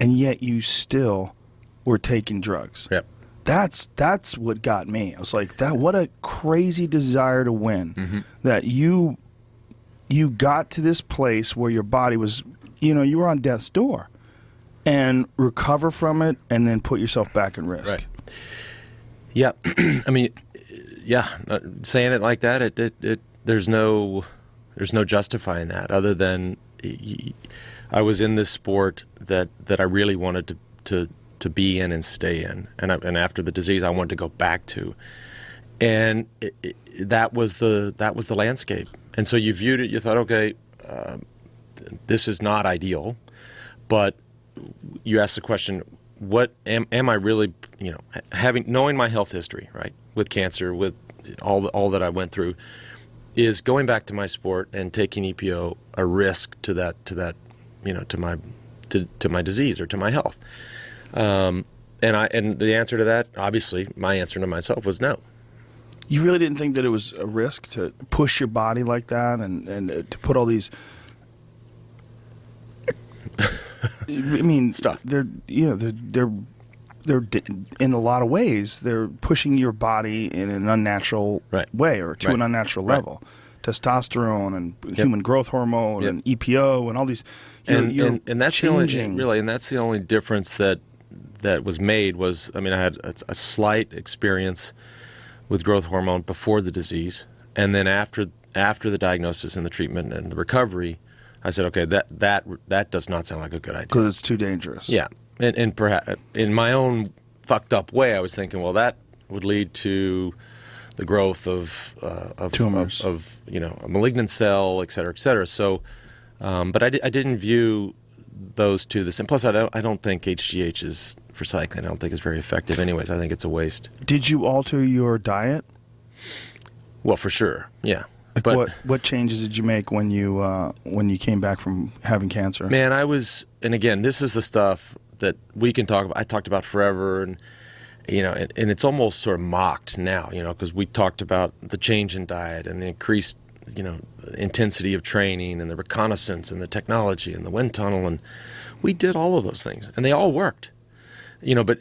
and yet you still were taking drugs. Yep. That's what got me. I was like, what a crazy desire to win. Mm-hmm. That you got to this place where your body was, you were on death's door. And recover from it, and then put yourself back in risk. Right. Yeah, saying it like that, there's no justifying that other than I was in this sport that I really wanted to be in and stay in, and after the disease, I wanted to go back to, and that was the landscape, and so you viewed it, you thought, okay, this is not ideal, but you ask the question, what am I really, knowing my health history, right, with cancer, with all that I went through, is going back to my sport and taking EPO a risk to my disease or to my health? And the answer to that, obviously, my answer to myself was no. You really didn't think that it was a risk to push your body like that and to put all these. I mean, Stuff. They're in a lot of ways they're pushing your body in an unnatural way or to an unnatural level. Testosterone and human growth hormone and EPO and all these. And that's changing. and that's the only difference that was made was, I mean, I had a slight experience with growth hormone before the disease, and then after the diagnosis and the treatment and the recovery, I said, okay, that does not sound like a good idea because it's too dangerous. Yeah, and perhaps in my own fucked up way, I was thinking, well, that would lead to the growth of tumors, of a malignant cell, et cetera, et cetera. So, but I didn't view those two the same. Plus, I don't think HGH is for cycling. I don't think it's very effective. Anyways, I think it's a waste. Did you alter your diet? Well, for sure, yeah. Like but what changes did you make when you came back from having cancer? Man, and again, this is the stuff that we can talk about. I talked about forever, and and it's almost sort of mocked now, because we talked about the change in diet and the increased, intensity of training and the reconnaissance and the technology and the wind tunnel, and we did all of those things, and they all worked, But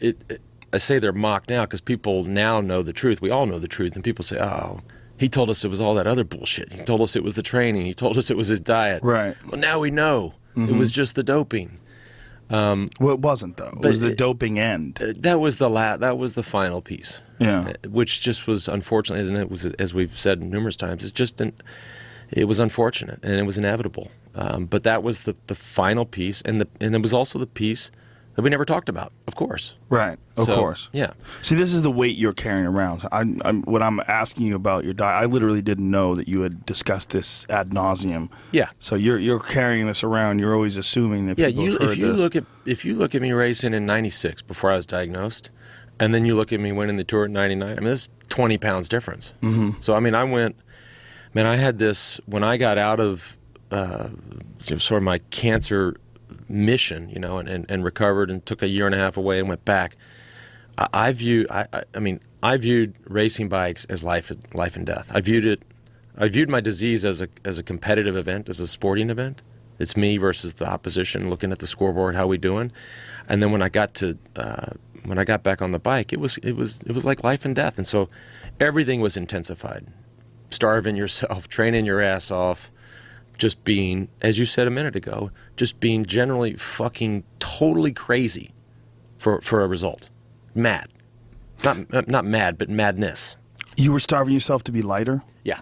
I say they're mocked now because people now know the truth. We all know the truth, and people say, "Oh, he told us it was all that other bullshit. He told us it was the training. He told us it was his diet." Right. Well, now we know it was just the doping. Well, it wasn't though. It was the doping end. That was the final piece. Yeah. Which just was unfortunate, and it was, as we've said numerous times, it was unfortunate and it was inevitable. But that was the final piece, and it was also the piece that we never talked about, of course. Right. Of course. Yeah. See, this is the weight you're carrying around. So when I'm asking you about your diet, I literally didn't know that you had discussed this ad nauseum. Yeah. So you're carrying this around. You're always assuming that people have heard if you look at me racing in '96 before I was diagnosed, and then you look at me winning the Tour in '99, I mean, there's 20 pounds difference. Mm-hmm. So I mean, I had this when I got out of sort of my cancer mission, and recovered and took a year and a half away and went back. I viewed racing bikes as life and death. I viewed my disease as a competitive event, as a sporting event. It's me versus the opposition, looking at the scoreboard, how we doing. And then when I got back on the bike, it was like life and death. And so everything was intensified. Starving yourself, training your ass off, just being, as you said a minute ago, just being generally fucking totally crazy for a result. Mad. Not mad, but madness. You were starving yourself to be lighter? Yeah.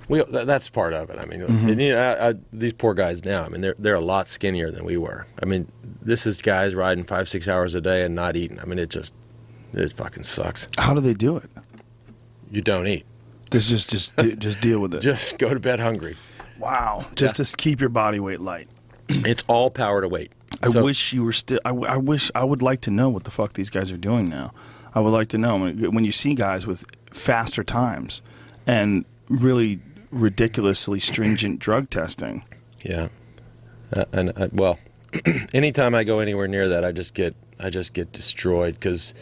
That's part of it. I mean, these poor guys now, I mean, they're a lot skinnier than we were. I mean, this is guys riding 5-6 hours a day and not eating. I mean, it fucking sucks. How do they do it? You don't eat. Just deal with it. Just go to bed hungry. Wow. Just to keep your body weight light. It's all power to weight. I wish you were still. I would like to know what the fuck these guys are doing now. I would like to know when you see guys with faster times and really ridiculously stringent drug testing. Yeah, well, anytime I go anywhere near that, I just get destroyed because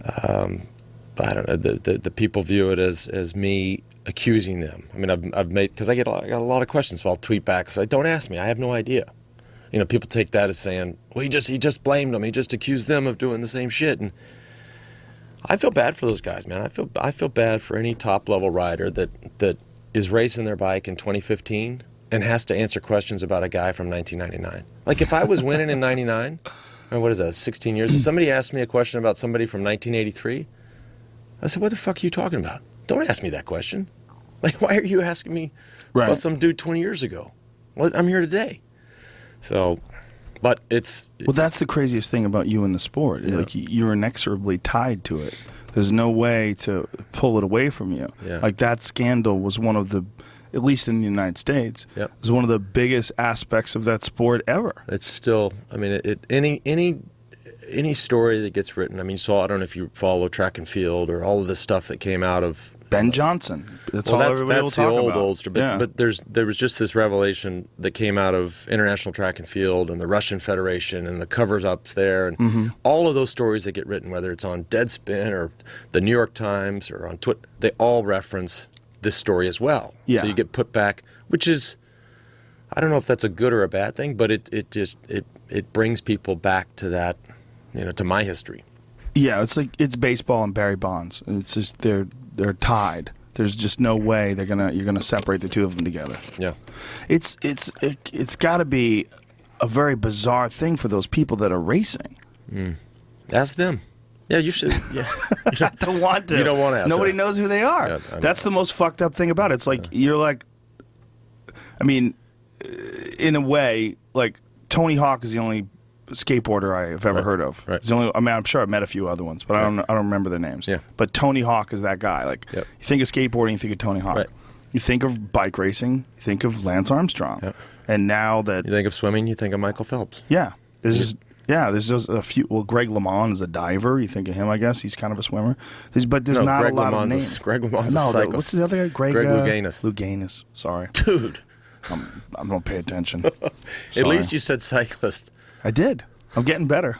I don't know. The people view it as me accusing them. I mean, I've made, because I get a lot of questions, so I'll tweet back. So don't ask me. I have no idea. People take that as saying, well, he just blamed them. He just accused them of doing the same shit. And I feel bad for those guys, man. I feel bad for any top level rider that is racing their bike in 2015 and has to answer questions about a guy from 1999. Like if I was winning in 99, or what is that, 16 years? If somebody asked me a question about somebody from 1983, I said, what the fuck are you talking about? Don't ask me that question. Like, why are you asking me about some dude 20 years ago? Well, I'm here today. So, but it's... Well, that's the craziest thing about you in the sport. Yeah. Like, you're inexorably tied to it. There's no way to pull it away from you. Yeah. Like, that scandal was one of the, at least in the United States, was one of the biggest aspects of that sport ever. It's still, I mean, any story that gets written, I mean, I don't know if you follow track and field or all of this stuff that came out of Ben Johnson. That's Well, all everybody will that's the talk old about. old story. But there was just this revelation that came out of International Track and Field and the Russian Federation and the covers-ups there, and all of those stories that get written, whether it's on Deadspin or the New York Times or on Twitter, they all reference this story as well. Yeah. So you get put back, which is, I don't know if that's a good or a bad thing, but it brings people back to that, to my history. Yeah, it's baseball and Barry Bonds. It's just they're tied. There's just no way you're gonna separate the two of them together. Yeah, It's got to be a very bizarre thing for those people that are racing. ask them. Yeah, you should. Yeah, I don't want to. You don't want to ask Nobody them. knows who they are. Yeah, That's the most fucked up thing about it. It's like you're like, I mean, in a way, like Tony Hawk is the only skateboarder I've ever heard of. Right. It's the only. I mean, I'm sure I've met a few other ones, but I don't remember their names. Yeah. But Tony Hawk is that guy. Like, Yep. you think of skateboarding, you think of Tony Hawk. Right. You think of bike racing, you think of Lance Armstrong. Yep. And now that You think of swimming, you think of Michael Phelps. there's just a few. Well, Greg LeMond is a diver. You think of him, I guess. He's kind of a swimmer. But there's not Greg a lot LeMond's of names. Greg LeMond's No, a cyclist. what's the other guy? Greg Louganis. Louganis. Sorry. Dude, I don't pay attention. at Sorry. least you said cyclist. I did. I'm getting better.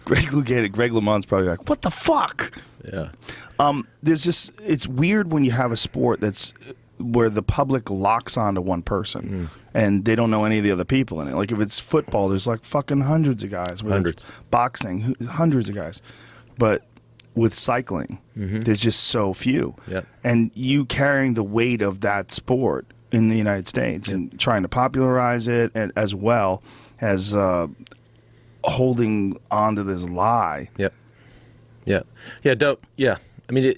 Greg LeMond's probably like, what the fuck? Yeah. It's weird when you have a sport that's where the public locks onto one person and they don't know any of the other people in it. Like if it's football, there's like fucking hundreds of guys. Hundreds. Boxing, hundreds of guys. But with cycling, there's just so few. Yeah. And you carrying the weight of that sport in the United States and trying to popularize it, and as well as holding on to this lie. Yep. Yeah. Yeah. Dope. Yeah. I mean,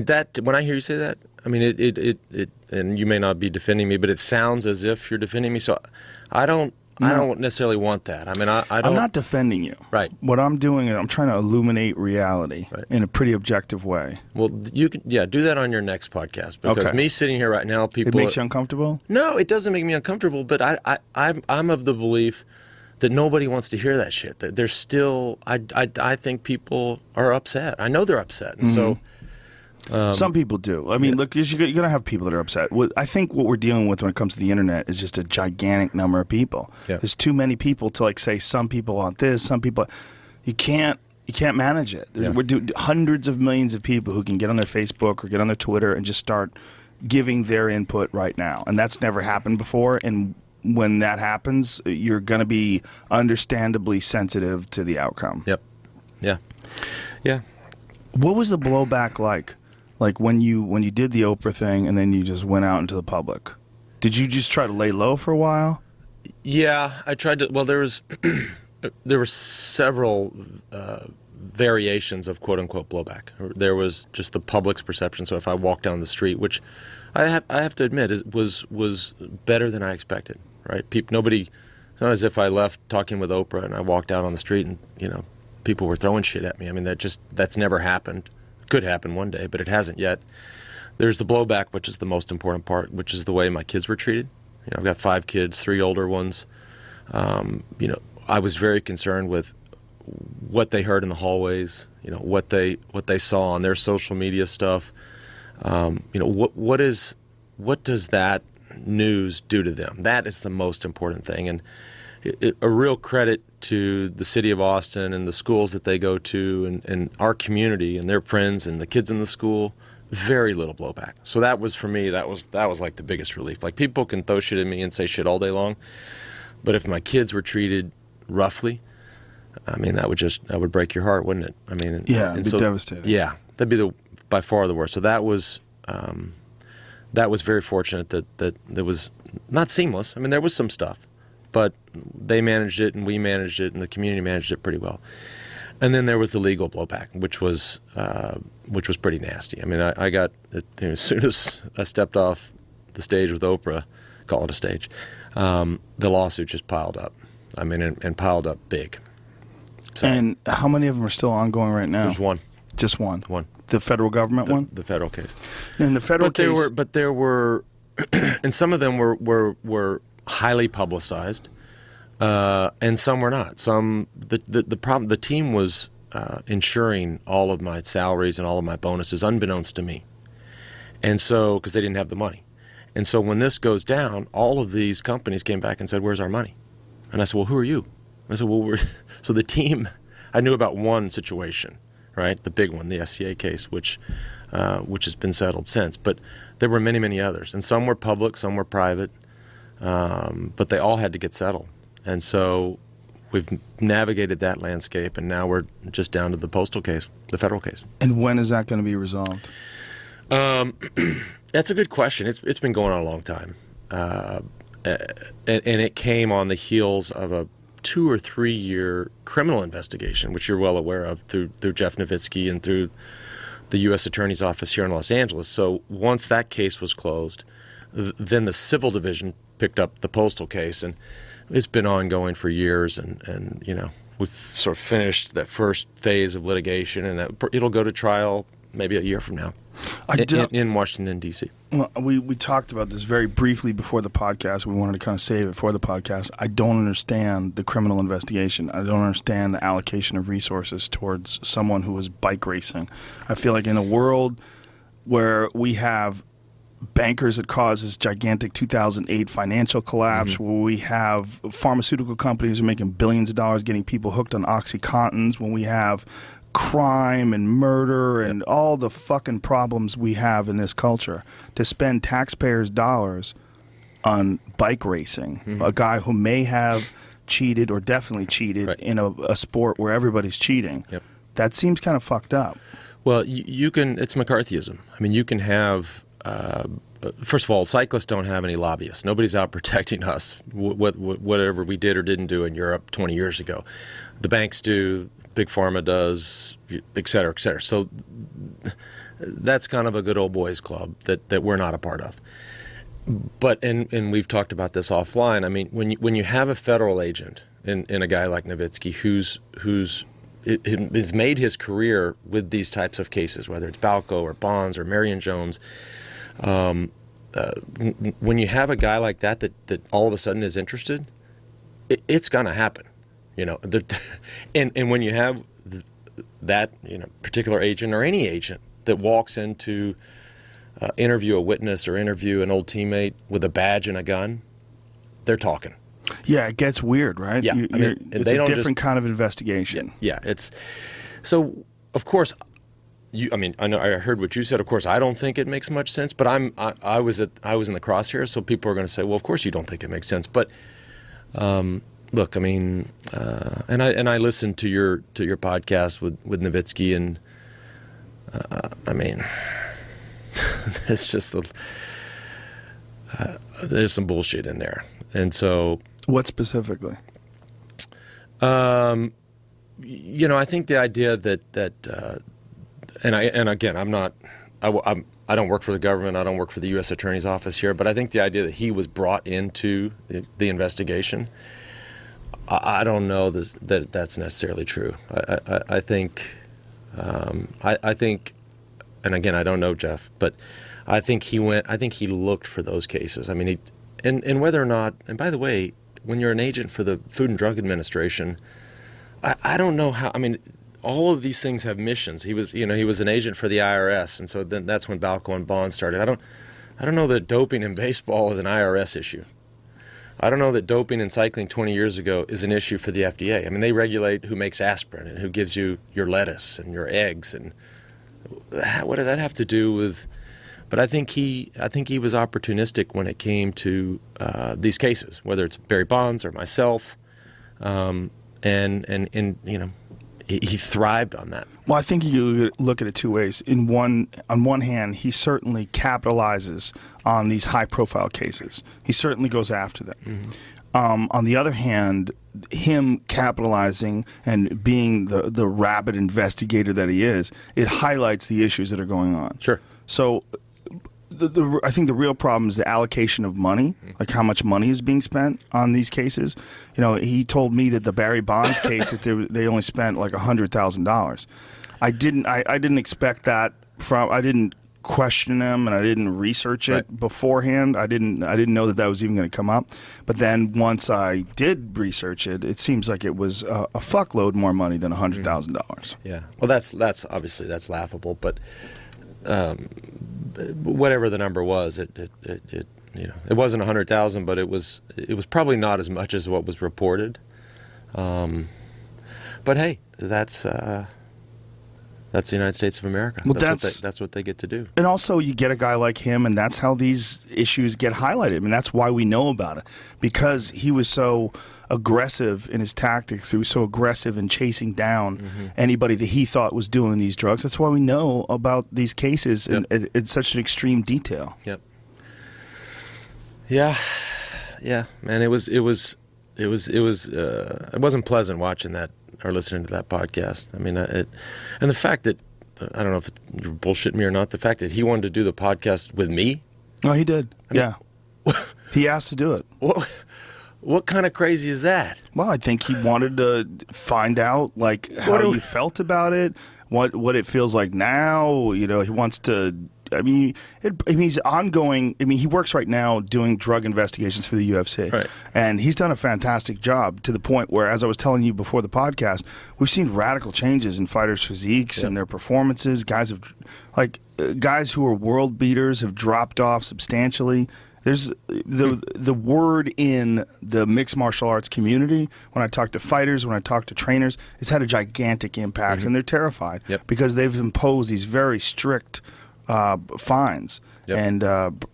that when I hear you say that, I mean, it, and you may not be defending me, but it sounds as if you're defending me. So I don't necessarily want that. I mean, I don't. I'm not defending you. Right. What I'm doing is I'm trying to illuminate reality in a pretty objective way. Well, you can, do that on your next podcast, because Okay. me sitting here right now, people. It makes you uncomfortable? No, it doesn't make me uncomfortable, but I'm of the belief that nobody wants to hear that shit. That there's still, I think people are upset. I know they're upset, and so. Some people do. I mean, look, you're going to have people that are upset. I think what we're dealing with when it comes to the internet is just a gigantic number of people. Yeah. There's too many people to like say some people want this, some people. You can't manage it. Yeah. We're doing hundreds of millions of people who can get on their Facebook or get on their Twitter and just start giving their input right now, and that's never happened before. And when that happens, you're going to be understandably sensitive to the outcome. Yep. Yeah. Yeah. What was the blowback like? Like when you did the Oprah thing and then you just went out into the public? Did you just try to lay low for a while? Yeah, I tried to. Well, there were several variations of quote unquote blowback. There was just the public's perception. So if I walked down the street, which I have to admit was better than I expected. Right? Nobody. It's not as if I left talking with Oprah and I walked out on the street and people were throwing shit at me. I mean, that's never happened. Could happen one day, but it hasn't yet. There's the blowback, which is the most important part, which is the way my kids were treated. I've got 5 kids, 3 older ones. I was very concerned with what they heard in the hallways. What they saw on their social media stuff. What does that news do to them? That is the most important thing, and a real credit to the city of Austin and the schools that they go to and our community and their friends and the kids in the school. Very little blowback. So that was, for me, that was like the biggest relief. Like, people can throw shit at me and say shit all day long, but if my kids were treated roughly, I mean, that would break your heart, wouldn't it? I mean, Yeah, it'd be devastating. Yeah, that'd be by far the worst. So that was very fortunate that was not seamless. I mean, there was some stuff, but they managed it and we managed it and the community managed it pretty well. And then there was the legal blowback, which was pretty nasty. I mean, I got, as soon as I stepped off the stage with Oprah, call it a stage, the lawsuit just piled up. I mean, and piled up big. So, and how many of them are still ongoing right now? there's one. Just one. One. The federal government one? The federal case. And the federal case. But there were, and some of them were highly publicized, and some were not. The team was insuring all of my salaries and all of my bonuses, unbeknownst to me. And so, because they didn't have the money. And so when this goes down, all of these companies came back and said, "Where's our money?" And I said, "Well, who are you?" I said, "Well, so the team." I knew about one situation, right? The big one, the SCA case, which has been settled since. But there were many, many others, and some were public, some were private, but they all had to get settled. And so we've navigated that landscape, and now we're just down to the postal case, the federal case. And when is that going to be resolved? That's a good question. It's been going on a long time, and it came on the heels of a 2 or 3 year criminal investigation, which you're well aware of through Jeff Nowitzki and through the U.S. Attorney's Office here in Los Angeles. So once that case was closed, then the civil division picked up the postal case, and it's been ongoing for years. And we've sort of finished that first phase of litigation, and it'll go to trial maybe a year from now in Washington, D.C. Well, we talked about this very briefly before the podcast. We wanted to kind of save it for the podcast. I don't understand the criminal investigation. I don't understand the allocation of resources towards someone who was bike racing. I feel like in a world where we have bankers that caused this gigantic 2008 financial collapse, where we have pharmaceutical companies who are making billions of dollars getting people hooked on OxyContins, when we have crime and murder and all the fucking problems we have in this culture, to spend taxpayers' dollars on bike racing, a guy who may have cheated or definitely cheated in a sport where everybody's cheating, that seems kind of fucked up. Well, you can, it's McCarthyism. I mean, you can have, first of all, cyclists don't have any lobbyists. Nobody's out protecting us, whatever we did or didn't do in Europe 20 years ago. The banks do, Big Pharma does, et cetera, et cetera. So that's kind of a good old boys club that we're not a part of. But, and we've talked about this offline, I mean, when you have a federal agent in a guy like Nowitzki who's made his career with these types of cases, whether it's Balco or Bonds or Marion Jones, when you have a guy like that all of a sudden is interested, it's going to happen. And when you have that particular agent or any agent that walks into interview a witness or interview an old teammate with a badge and a gun, they're talking. Yeah, it gets weird, right? Yeah, it's a different kind of investigation. Yeah, it's so. Of course, I know I heard what you said. Of course, I don't think it makes much sense. But I was in the crosshairs, so people are going to say, "Well, of course you don't think it makes sense." But look, I mean, and I listened to your podcast with Nowitzki, and I mean, it's just there's some bullshit in there, and so. What specifically? I think the idea that and again, I don't work for the government. I don't work for the U.S. Attorney's Office here, but I think the idea that he was brought into the investigation, I don't know that that's necessarily true. I think, and again, I don't know Jeff, but I think he looked for those cases. I mean, and whether or not, and by the way, when you're an agent for the Food and Drug Administration, I don't know how. I mean, all of these things have missions. He was an agent for the IRS, and so then that's when Balco and Bonds started. I don't know that doping in baseball is an IRS issue. I don't know that doping in cycling 20 years ago is an issue for the FDA. I mean, they regulate who makes aspirin and who gives you your lettuce and your eggs, and what does that have to do with? But I think he was opportunistic when it came to these cases, whether it's Barry Bonds or myself, and he thrived on that. Well, I think you look at it two ways. On one hand, he certainly capitalizes on these high-profile cases. He certainly goes after them. Mm-hmm. On the other hand, him capitalizing and being the rabid investigator that he is, it highlights the issues that are going on. Sure. So I think the real problem is the allocation of money, like how much money is being spent on these cases. He told me that the Barry Bonds case that they only spent like $100,000. I didn't expect that I didn't question them, and I didn't research it Right. beforehand. I didn't know that was even going to come up. But then once I did research it, it seems like it was a fuckload more money than $100,000. Yeah. Well, that's obviously that's laughable, but whatever the number was, it wasn't 100,000, but it was probably not as much as what was reported. But hey, that's the United States of America. Well, that's what they get to do. And also, you get a guy like him, and that's how these issues get highlighted. I mean, that's why we know about it, because he was so aggressive in his tactics. He was so aggressive in chasing down anybody that he thought was doing these drugs. That's why we know about these cases in such an extreme detail. Yep. Yeah, man. It wasn't pleasant watching that or listening to that podcast. I mean, and the fact that I don't know if you're bullshitting me or not. The fact that he wanted to do the podcast with me. Oh, he did. He asked to do it. What kind of crazy is that? Well, I think he wanted to find out like how you felt about it, what it feels like now. He wants to. I mean, he's ongoing. I mean, he works right now doing drug investigations for the UFC, right. And he's done a fantastic job to the point where, as I was telling you before the podcast, we've seen radical changes in fighters' physiques and their performances. Guys who are world beaters have dropped off substantially. There's the word in the mixed martial arts community, when I talk to fighters, when I talk to trainers, it's had a gigantic impact, and they're terrified because they've imposed these very strict fines and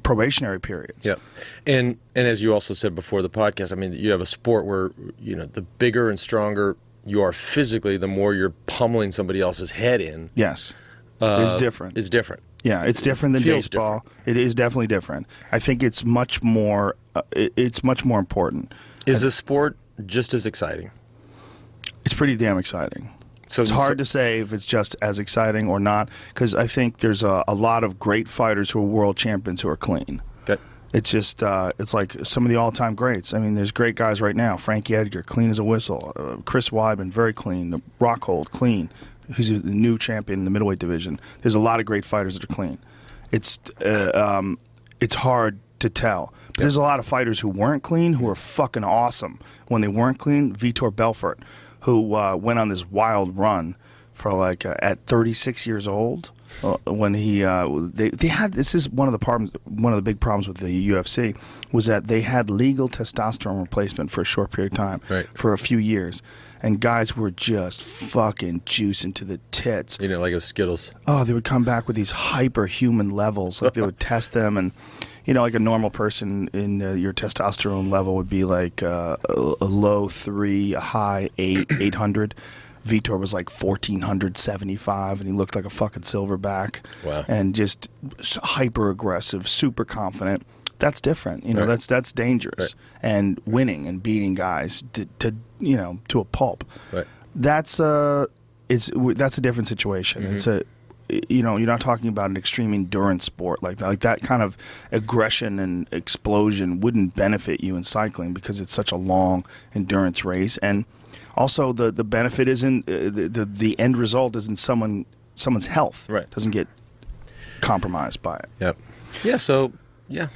probationary periods. Yep. And as you also said before the podcast, I mean, you have a sport where, the bigger and stronger you are physically, the more you're pummeling somebody else's head in. Yes. It's different. It's different. Yeah, it's different than Feels baseball. different. It is definitely different. I think it's much more important. Is the sport just as exciting? It's pretty damn exciting. So it's hard to say if it's just as exciting or not, because I think there's a lot of great fighters who are world champions who are clean. Okay. It's just it's like some of the all-time greats. I mean, there's great guys right now. Frankie Edgar, clean as a whistle. Chris Weidman, very clean. Rockhold, clean. Who's the new champion in the middleweight division. There's a lot of great fighters that are clean. It's hard to tell. But there's a lot of fighters who weren't clean who are fucking awesome when they weren't clean. Vitor Belfort, who went on this wild run for at 36 years old. When they had, this is one of the big problems with the UFC was that they had legal testosterone replacement for a short period of time, for a few years, and guys were just fucking juicing to the tits. Like it was Skittles. Oh, they would come back with these hyperhuman levels. Like they would test them, and like a normal person in your testosterone level would be like a low 3, a high 800. Vitor was like 1,475, and he looked like a fucking silverback. Wow. And just hyper aggressive, super confident. That's different. That's dangerous. Right. And winning and beating guys to a pulp. Right. That's a different situation. It's you're not talking about an extreme endurance sport like that. Like that kind of aggression and explosion wouldn't benefit you in cycling because it's such a long endurance race. And also, the benefit isn't the end result isn't someone's health. Right. Doesn't get compromised by it. Yep. Yeah. So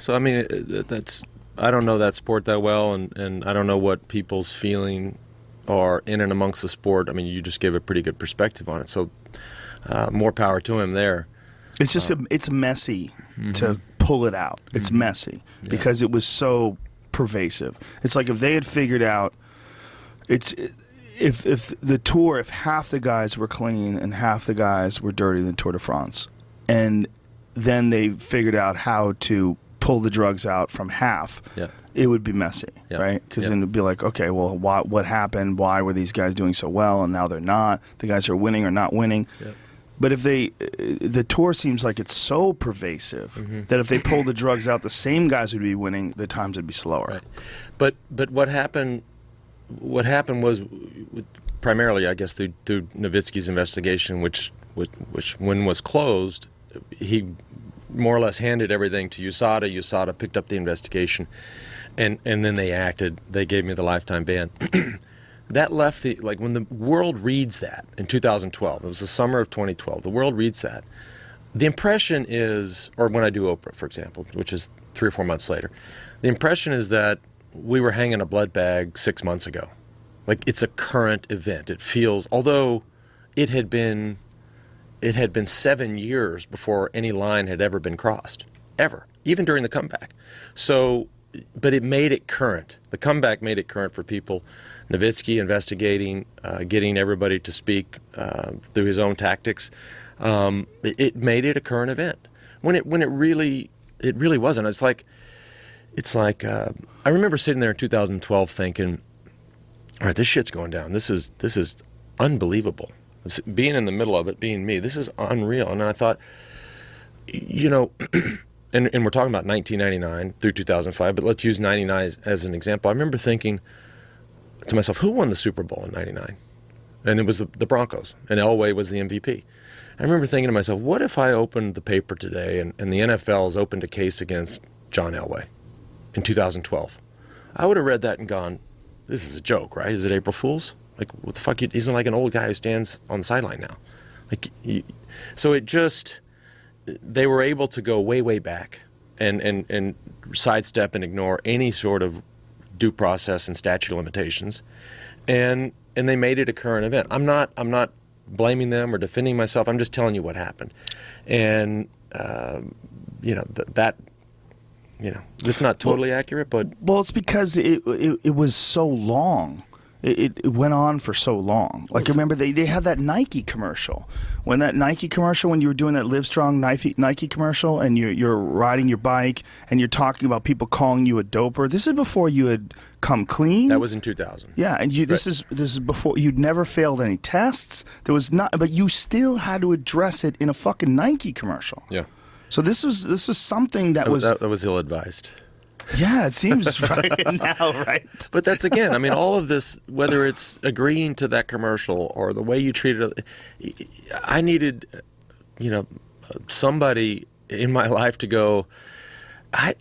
I mean, that's I don't know that sport that well, and I don't know what people's feeling are in and amongst the sport. I mean, you just gave a pretty good perspective on it. So more power to him there. It's just it's messy to pull it out. It's messy because it was so pervasive. It's like if they had figured out. If the Tour, if half the guys were clean and half the guys were dirty in the Tour de France, and then they figured out how to pull the drugs out from half, it would be messy, right? Because then it would be like, okay, well, what happened? Why were these guys doing so well and now they're not? The guys who are winning or not winning. But if the Tour seems like it's so pervasive that if they pulled the drugs out, the same guys would be winning, the times would be slower. Right. But what happened was primarily, I guess, through Nowitzki's investigation, which when was closed, he more or less handed everything to USADA. USADA picked up the investigation, and then they acted. They gave me the lifetime ban. That left when the world reads that in 2012, it was the summer of 2012, the world reads that, the impression is, or when I do Oprah, for example, which is 3 or 4 months later, the impression is that we were hanging a blood bag 6 months ago. Like, it's a current event. It feels, although it had been 7 years before any line had ever been crossed, ever, even during the comeback. So, but it made it current. The comeback made it current for people. Nowitzki investigating, getting everybody to speak through his own tactics. It made it a current event when it really wasn't. It's like I remember sitting there in 2012 thinking, all right, this shit's going down. This is unbelievable. Being in the middle of it, being me, this is unreal. And I thought, you know, and we're talking about 1999 through 2005, but let's use 99 as an example. I remember thinking to myself, who won the Super Bowl in 99? And it was the Broncos, and Elway was the MVP. I remember thinking to myself, what if I opened the paper today and the NFL has opened a case against John Elway in 2012? I would have read that and gone, this is a joke, right? Is it April Fool's? Like, what the fuck? He's like an old guy who stands on the sideline now. Like, so it just, they were able to go way, way back and sidestep and ignore any sort of due process and statute of limitations, and they made it a current event. I'm not blaming them or defending myself. I'm just telling you what happened, and you know that. You know, it's not totally accurate, but well, it's because it was so long. It went on for so long. Like, remember they had that Nike commercial. When you were doing that Livestrong Nike commercial, and you're riding your bike and you're talking about people calling you a doper. This is before you had come clean. That was in 2000. Yeah, and this is before you'd never failed any tests. There was not, but you still had to address it in a fucking Nike commercial. Yeah. So this was something that was ill-advised. Yeah, it seems right now, right? But that's, again, I mean, all of this, whether it's agreeing to that commercial or the way you treated it, I needed, you know, somebody in my life to go, I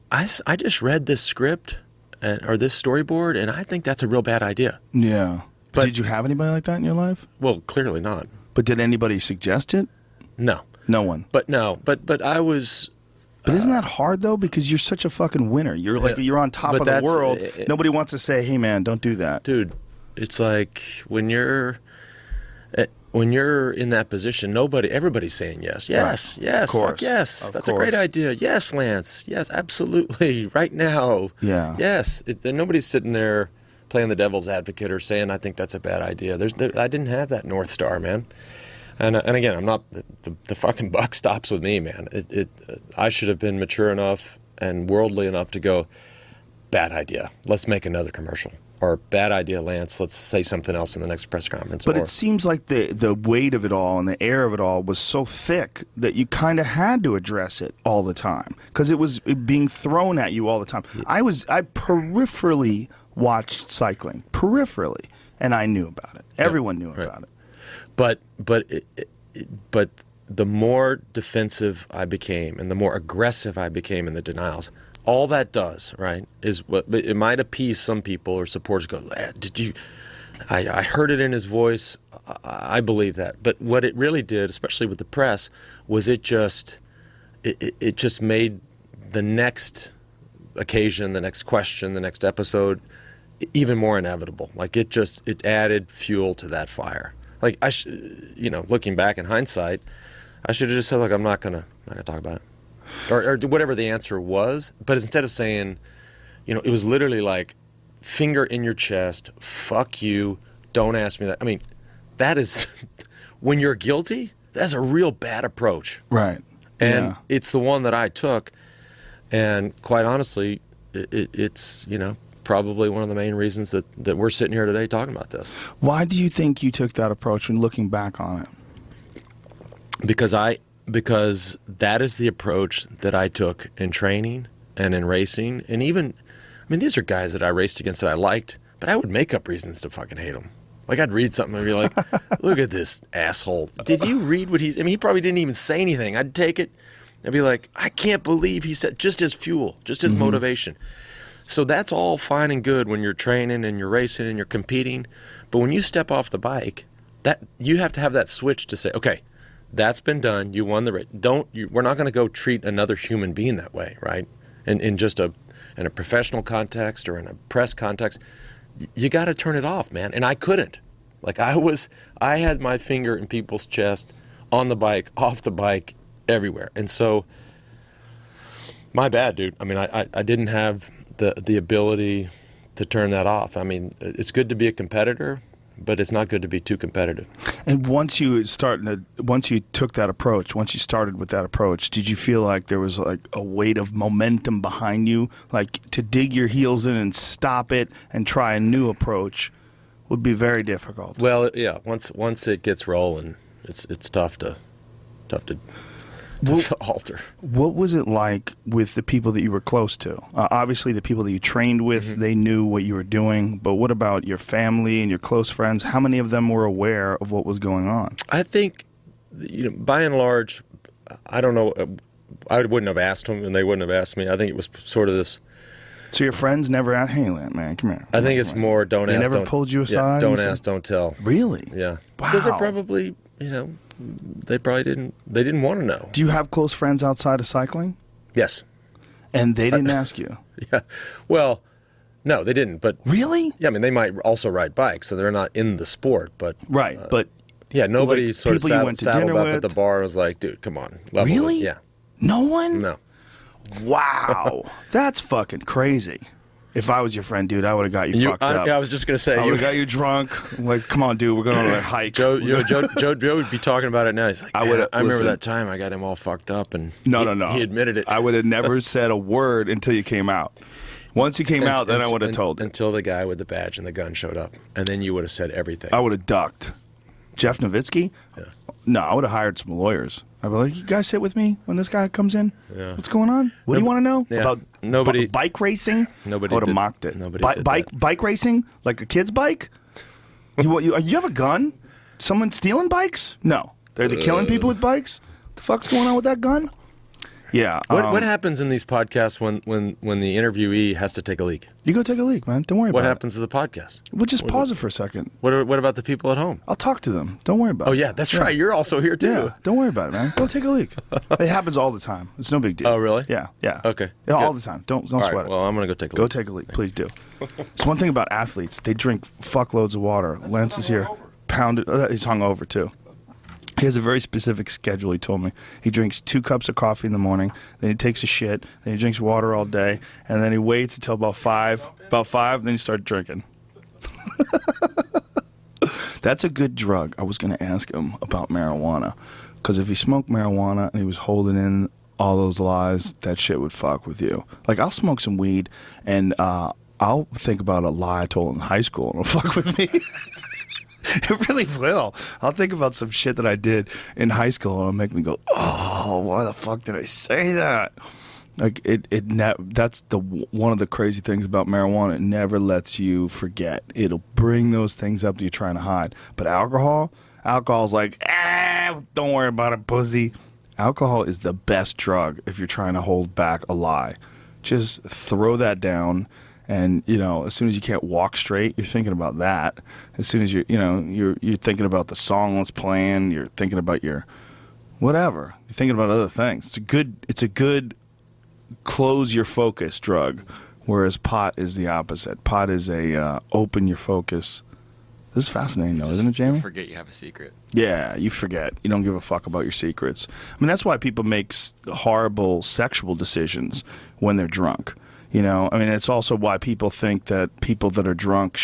just read this script or this storyboard, and I think that's a real bad idea. Yeah. But did you have anybody like that in your life? Well, clearly not. But did anybody suggest it? No. No one. But I was. But isn't that hard though? Because you're such a fucking winner. You're like you're on top of the world. Nobody wants to say, "Hey, man, don't do that." Dude, it's like when you're in that position, everybody's saying yes, yes, right. yes, fuck yes. That's a great idea. Yes, Lance. Yes, absolutely. Right now. Yeah. Yes. Nobody's sitting there playing the devil's advocate or saying, "I think that's a bad idea." I didn't have that North Star, man. And again, I'm not, the fucking buck stops with me, man. I should have been mature enough and worldly enough to go, bad idea. Let's make another commercial. Or bad idea, Lance. Let's say something else in the next press conference. But it seems like the weight of it all and the air of it all was so thick that you kind of had to address it all the time because it was being thrown at you all the time. Yeah. I peripherally watched cycling, and I knew about it. Everyone knew about it. But the more defensive I became and the more aggressive I became in the denials, all that does, right, is what it might appease some people or supporters go, did you? I heard it in his voice. I believe that. But what it really did, especially with the press, was it just made the next occasion, the next question, the next episode even more inevitable. Like it added fuel to that fire. Like looking back in hindsight, I should have just said, "Look, I'm not gonna talk about it," or whatever the answer was. But instead of saying, it was literally like, finger in your chest, fuck you, don't ask me that. I mean, that is when you're guilty. That's a real bad approach, right? And it's the one that I took, and quite honestly, it's probably one of the main reasons that we're sitting here today talking about this. Why do you think you took that approach when looking back on it? Because that is the approach that I took in training and in racing. And even, these are guys that I raced against that I liked, but I would make up reasons to fucking hate them. Like I'd read something and be like, look at this asshole. Did you read what he probably didn't even say anything. I'd take it and be like, I can't believe he said, just as fuel, just as motivation. So that's all fine and good when you're training and you're racing and you're competing. But when you step off the bike, that you have to have that switch to say, okay, That's been done. You won the race. We're not going to go treat another human being that way, right? In just in a professional context or in a press context, you got to turn it off, man. And I couldn't. Like I had my finger in people's chest, on the bike, off the bike, everywhere. And so, my bad, dude. I mean, I didn't have the ability to turn that off. I mean, it's good to be a competitor, but it's not good to be too competitive. And once you took that approach, once you started with that approach, did you feel like there was like a weight of momentum behind you, like to dig your heels in and stop it and try a new approach would be very difficult? Well, yeah. Once it gets rolling, it's tough to alter. What was it like with the people that you were close to? Obviously, the people that you trained with, they knew what you were doing. But what about your family and your close friends? How many of them were aware of what was going on? I think, by and large, I don't know. I wouldn't have asked them, and they wouldn't have asked me. I think it was sort of this. So your friends never asked, "Hey, man, come here." I think it's more don't ask. They never pulled you aside. Yeah, don't ask, don't tell. Really? Yeah. Wow. Because they probably, they probably didn't want to know. Do you have close friends outside of cycling? Yes. And they didn't ask you? Yeah. Well, no, they didn't. But really? Yeah. I mean, they might also ride bikes, so they're not in the sport. But right. But yeah, nobody like sort of saddled up at the bar and was like, "Dude, come on." Really? Yeah. No one? No. Wow. That's fucking crazy. If I was your friend, dude, I would have got you fucked up. Yeah, I was just gonna say, I would have got you drunk. Like, come on, dude, we're going on a hike. Joe would be talking about it now. He's like, I remember that time I got him all fucked up, and no. He admitted it. I would have never said a word until you came out. Once you came out, then I would have told you. Until the guy with the badge and the gun showed up, and then you would have said everything. I would have ducked. Jeff Nowitzki? Yeah. No, I would have hired some lawyers. I'd be like, you guys sit with me when this guy comes in? Yeah. What's going on? What do you want to know? Yeah. About bike racing? Nobody I would have did. mocked it. Nobody did that. Bike racing? Like a kid's bike? You have a gun? Someone stealing bikes? No. They're killing people with bikes? The fuck's going on with that gun? Yeah. What happens in these podcasts when the interviewee has to take a leak? You go take a leak, man. Don't worry about it. What happens to the podcast? We'll just pause it for a second. What about the people at home? I'll talk to them. Don't worry about it. Oh, yeah, that's right. You're also here, too. Yeah, don't worry about it, man. Go take a leak. It happens all the time. It's no big deal. Oh, really? Yeah. Okay. Yeah, all Good. the time. Don't All sweat right, it. well, I'm going to go take a Go leak. take a leak. Please do. It's one thing about athletes. They drink fuckloads of water. Lance is here. Pounded. He's hungover, too. He has a very specific schedule, he told me. He drinks 2 cups of coffee in the morning, then he takes a shit, then he drinks water all day, and then he waits until about 5, then he starts drinking. That's a good drug. I was going to ask him about marijuana, because if he smoked marijuana and he was holding in all those lies, that shit would fuck with you. Like, I'll smoke some weed, and I'll think about a lie I told in high school, and it'll fuck with me. It really will. I'll think about some shit that I did in high school and it'll make me go, oh, why the fuck did I say that? Like that's one of the crazy things about marijuana. It never lets you forget. It'll bring those things up that you're trying to hide. But alcohol's like, don't worry about it, pussy. Alcohol is the best drug if you're trying to hold back a lie. Just throw that down. And as soon as you can't walk straight, you're thinking about that. As soon as you're thinking about the song that's playing, you're thinking about your whatever. You're thinking about other things. It's a good close your focus drug, whereas pot is the opposite. Pot is a open your focus. This is fascinating, though, isn't it, Jamie? You forget you have a secret. Yeah, you forget. You don't give a fuck about your secrets. I mean, that's why people make horrible sexual decisions when they're drunk. I mean, it's also why people think that people that are drunk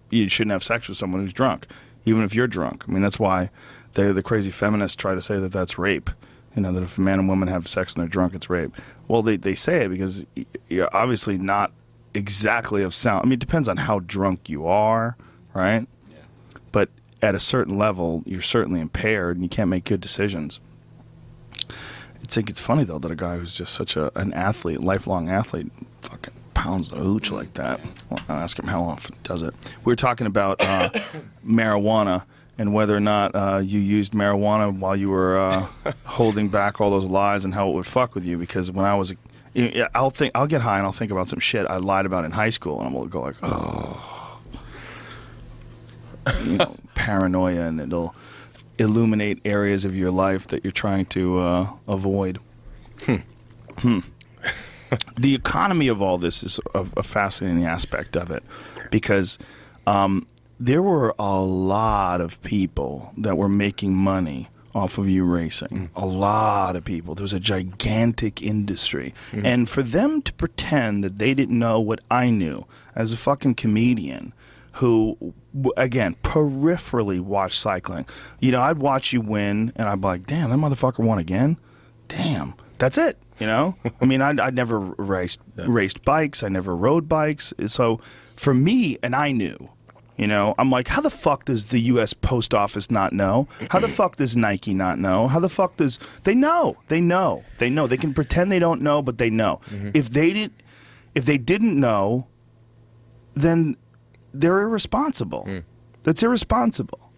you shouldn't have sex with someone who's drunk, even if you're drunk. I mean, that's why the crazy feminists try to say that that's rape. That if a man and woman have sex and they're drunk, it's rape. Well, they say it because you're obviously not exactly of sound. I mean, it depends on how drunk you are, right? Yeah. But at a certain level, you're certainly impaired and you can't make good decisions. It's funny, though, that a guy who's just such an athlete, lifelong athlete, fucking pounds the hooch like that. Well, I'll ask him how often he does it. We were talking about marijuana and whether or not you used marijuana while you were holding back all those lies and how it would fuck with you. Because when I was I'll get high and I'll think about some shit I lied about in high school, and I'm going to go like, oh, paranoia, and illuminate areas of your life that you're trying to avoid. The economy of all this is a fascinating aspect of it, because there were a lot of people that were making money off of you racing. A lot of people. There was a gigantic industry. And for them to pretend that they didn't know what I knew as a fucking comedian who, again, peripherally watched cycling. You know, I'd watch you win, and I'd be like, damn, that motherfucker won again? Damn. That's it, you know? I mean, I'd never raced bikes. I never rode bikes. So for me, and I knew, you know, I'm like, how the fuck does the U.S. Post Office not know? How the fuck does Nike not know? How the fuck does... They know. They know. They know. They can pretend they don't know, but they know. If they didn't know, then they're irresponsible. That's irresponsible.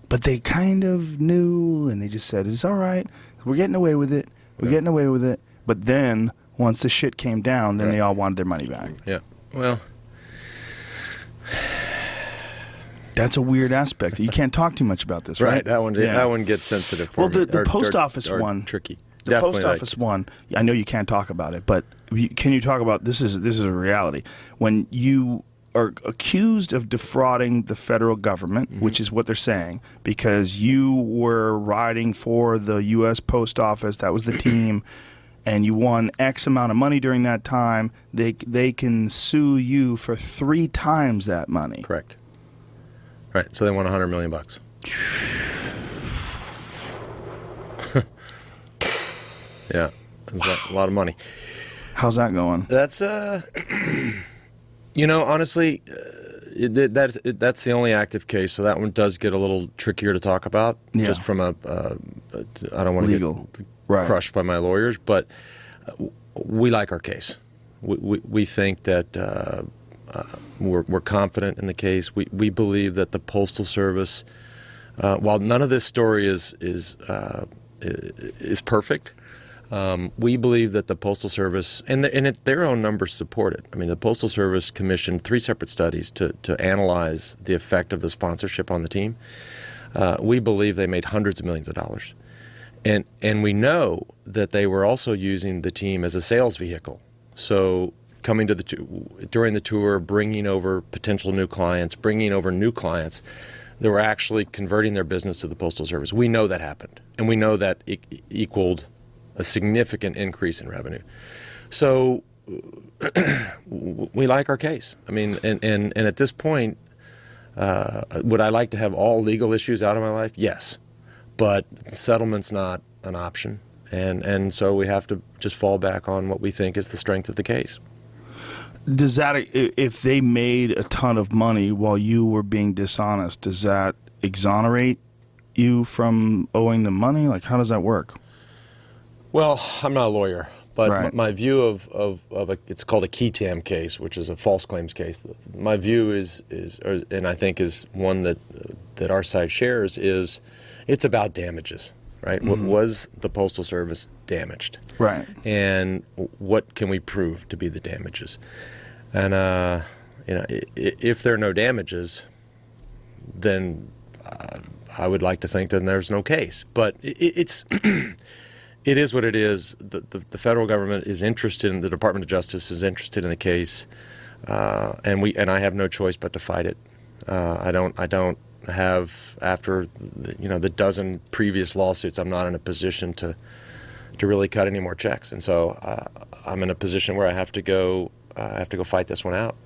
But they kind of knew, and they just said, it's all right. We're getting away with it. We're getting away with it. But then, once the shit came down, then they all wanted their money back. Yeah. Well... That's a weird aspect. You can't talk too much about this, right? That one gets sensitive for me. Well, the post office one, tricky. The post office one. I know you can't talk about it, but can you talk about this? Is a reality when you are accused of defrauding the federal government, which is what they're saying, because you were riding for the U.S. Post Office. That was the team. And you won X amount of money during that time. They can sue you for 3 times that money. Correct. Right, so they won $100 million. Yeah, that's a lot of money. How's that going? That's you know, honestly, that's the only active case. So that one does get a little trickier to talk about. Yeah. Just from I don't want to get crushed by my lawyers, but we like our case. We think that. We're confident in the case. We believe that the Postal Service, while none of this story is perfect, we believe that the Postal Service and their own numbers support it. I mean, the Postal Service commissioned 3 separate studies to analyze the effect of the sponsorship on the team. We believe they made hundreds of millions of dollars, and we know that they were also using the team as a sales vehicle. So. Coming to during the tour, bringing over potential new clients, bringing over new clients that were actually converting their business to the Postal Service. We know that happened, and we know that it equaled a significant increase in revenue. So we like our case. I mean, and at this point, would I like to have all legal issues out of my life? Yes, but settlement's not an option, and so we have to just fall back on what we think is the strength of the case. Does that, if they made a ton of money while you were being dishonest, does that exonerate you from owing them money? Like, how does that work? Well, I'm not a lawyer, but Right. my view of it's called a key tam case, which is a false claims case. My view is and I think is one that our side shares, is it's about damages, right? Was the Postal Service damaged? Right. And what can we prove to be the damages? And you know, if there are no damages, then I would like to think that there's no case. But it's it is what it is. The federal government is interested in, the Department of Justice is interested in the case, and I have no choice but to fight it. I don't have, after the dozen previous lawsuits, I'm not in a position to really cut any more checks, and so I'm in a position where I have to go fight this one out.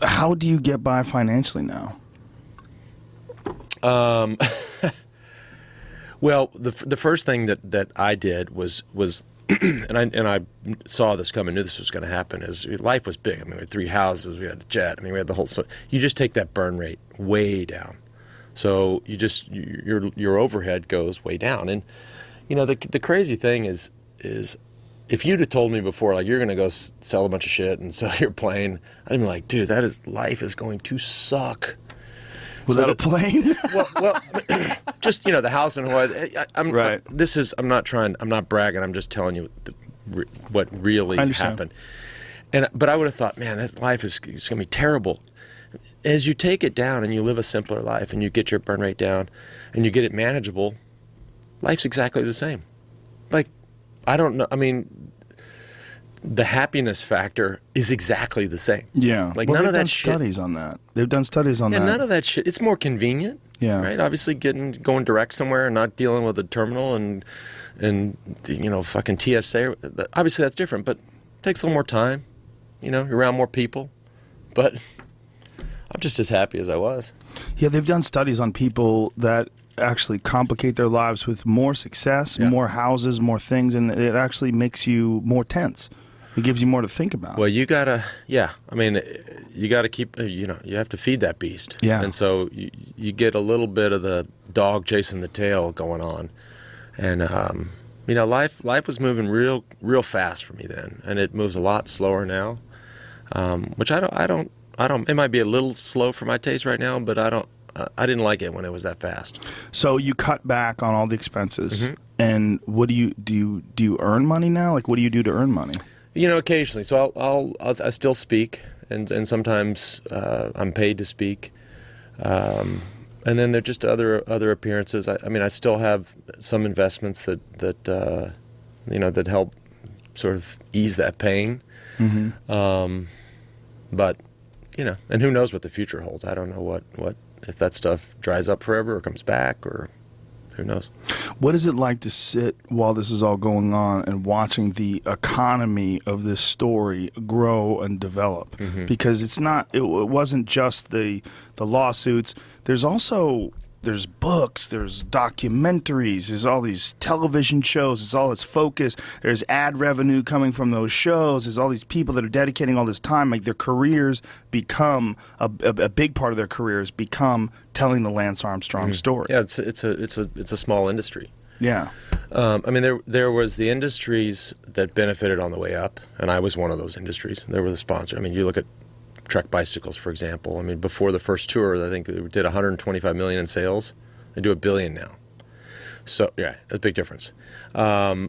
How do you get by financially now? Well, the first thing that I did was and I saw this coming, knew this was going to happen, is life was big. I mean, we had 3 houses, we had a jet. I mean, we had the whole. So you just take that burn rate way down. So your overhead goes way down. And the crazy thing is if you'd have told me before, like, you're going to go sell a bunch of shit and sell your plane, I'd be like, dude, life is going to suck. Without a plane? well, just the house in Hawaii. I'm not bragging. I'm just telling you what really happened. But I would have thought, man, that life is going to be terrible. as you take it down and you live a simpler life and you get your burn rate down and you get it manageable, life's exactly the same. Like, I don't know. I mean, the happiness factor is exactly the same. Yeah. Like, well, none of that shit. They've done studies on that. They've done studies on that. None of that shit. It's more convenient. Yeah. Right? Obviously, going direct somewhere and not dealing with a terminal and fucking TSA. Obviously, that's different, but it takes a little more time. You're around more people. But I'm just as happy as I was. Yeah, they've done studies on people that actually complicate their lives with more success, more houses, more things, and it actually makes you more tense. It gives you more to think about. Well, you gotta keep, you have to feed that beast. Yeah. And so you get a little bit of the dog chasing the tail going on. And, life was moving real fast for me then. And it moves a lot slower now, which I don't, it might be a little slow for my taste right now, but I didn't like it when it was that fast. So you cut back on all the expenses. Mm-hmm. And what do you earn money now? Like, what do you do to earn money? Occasionally. So I still speak, and sometimes I'm paid to speak, and then there are just other appearances. I still have some investments that help sort of ease that pain. Mm-hmm. But and who knows what the future holds? I don't know what if that stuff dries up forever or comes back, or who knows. What is it like to sit while this is all going on and watching the economy of this story grow and develop? Mm-hmm. Because it wasn't just the lawsuits. There's books, there's documentaries, there's all these television shows, it's all its focus. There's ad revenue coming from those shows. There's all these people that are dedicating all this time. Like, their careers become a big part of their careers become telling the Lance Armstrong story. Yeah, it's a small industry. Yeah. There was the industries that benefited on the way up, and I was one of those industries. There were the sponsors. You look at Trek bicycles, for example. Before the first tour, I think we did 125 million in sales. They do $1 billion now. So yeah, that's a big difference. So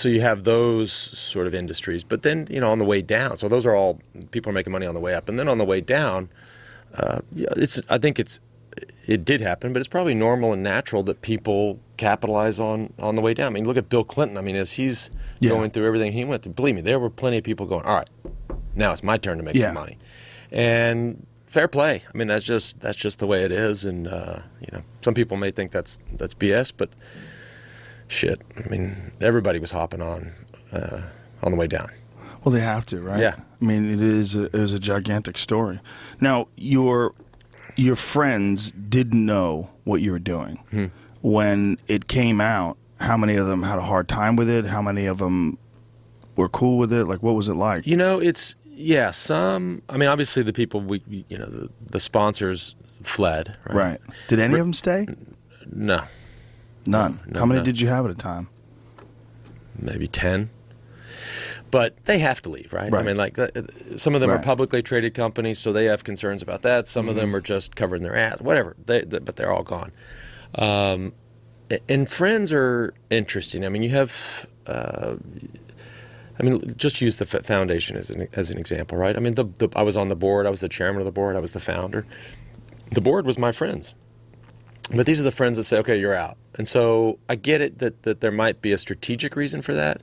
you have those sort of industries, but then on the way down. So those are all people are making money on the way up, and then on the way down, it did happen, but it's probably normal and natural that people capitalize on the way down. Look at Bill Clinton. As he's going through everything he went through, believe me, there were plenty of people going, all right, now it's my turn to make some money. And fair play. That's just the way it is. And some people may think that's BS, but shit. Everybody was hopping on the way down. Well, they have to, right? Yeah. It is a gigantic story. Now, your friends didn't know what you were doing. Mm-hmm. When it came out, how many of them had a hard time with it? How many of them were cool with it? Like, what was it like? Some. Obviously the people the sponsors fled. Right. Did any of them stay? No. None. No, how many no. did you have at a time? Maybe 10. But they have to leave, right? Right. Some of them are publicly traded companies, so they have concerns about that. Some of them are just covering their ass, whatever. But they're all gone. And friends are interesting. You have. Just use the foundation as an example, right? I was on the board. I was the chairman of the board. I was the founder. The board was my friends. But these are the friends that say, okay, you're out. And so I get it that there might be a strategic reason for that.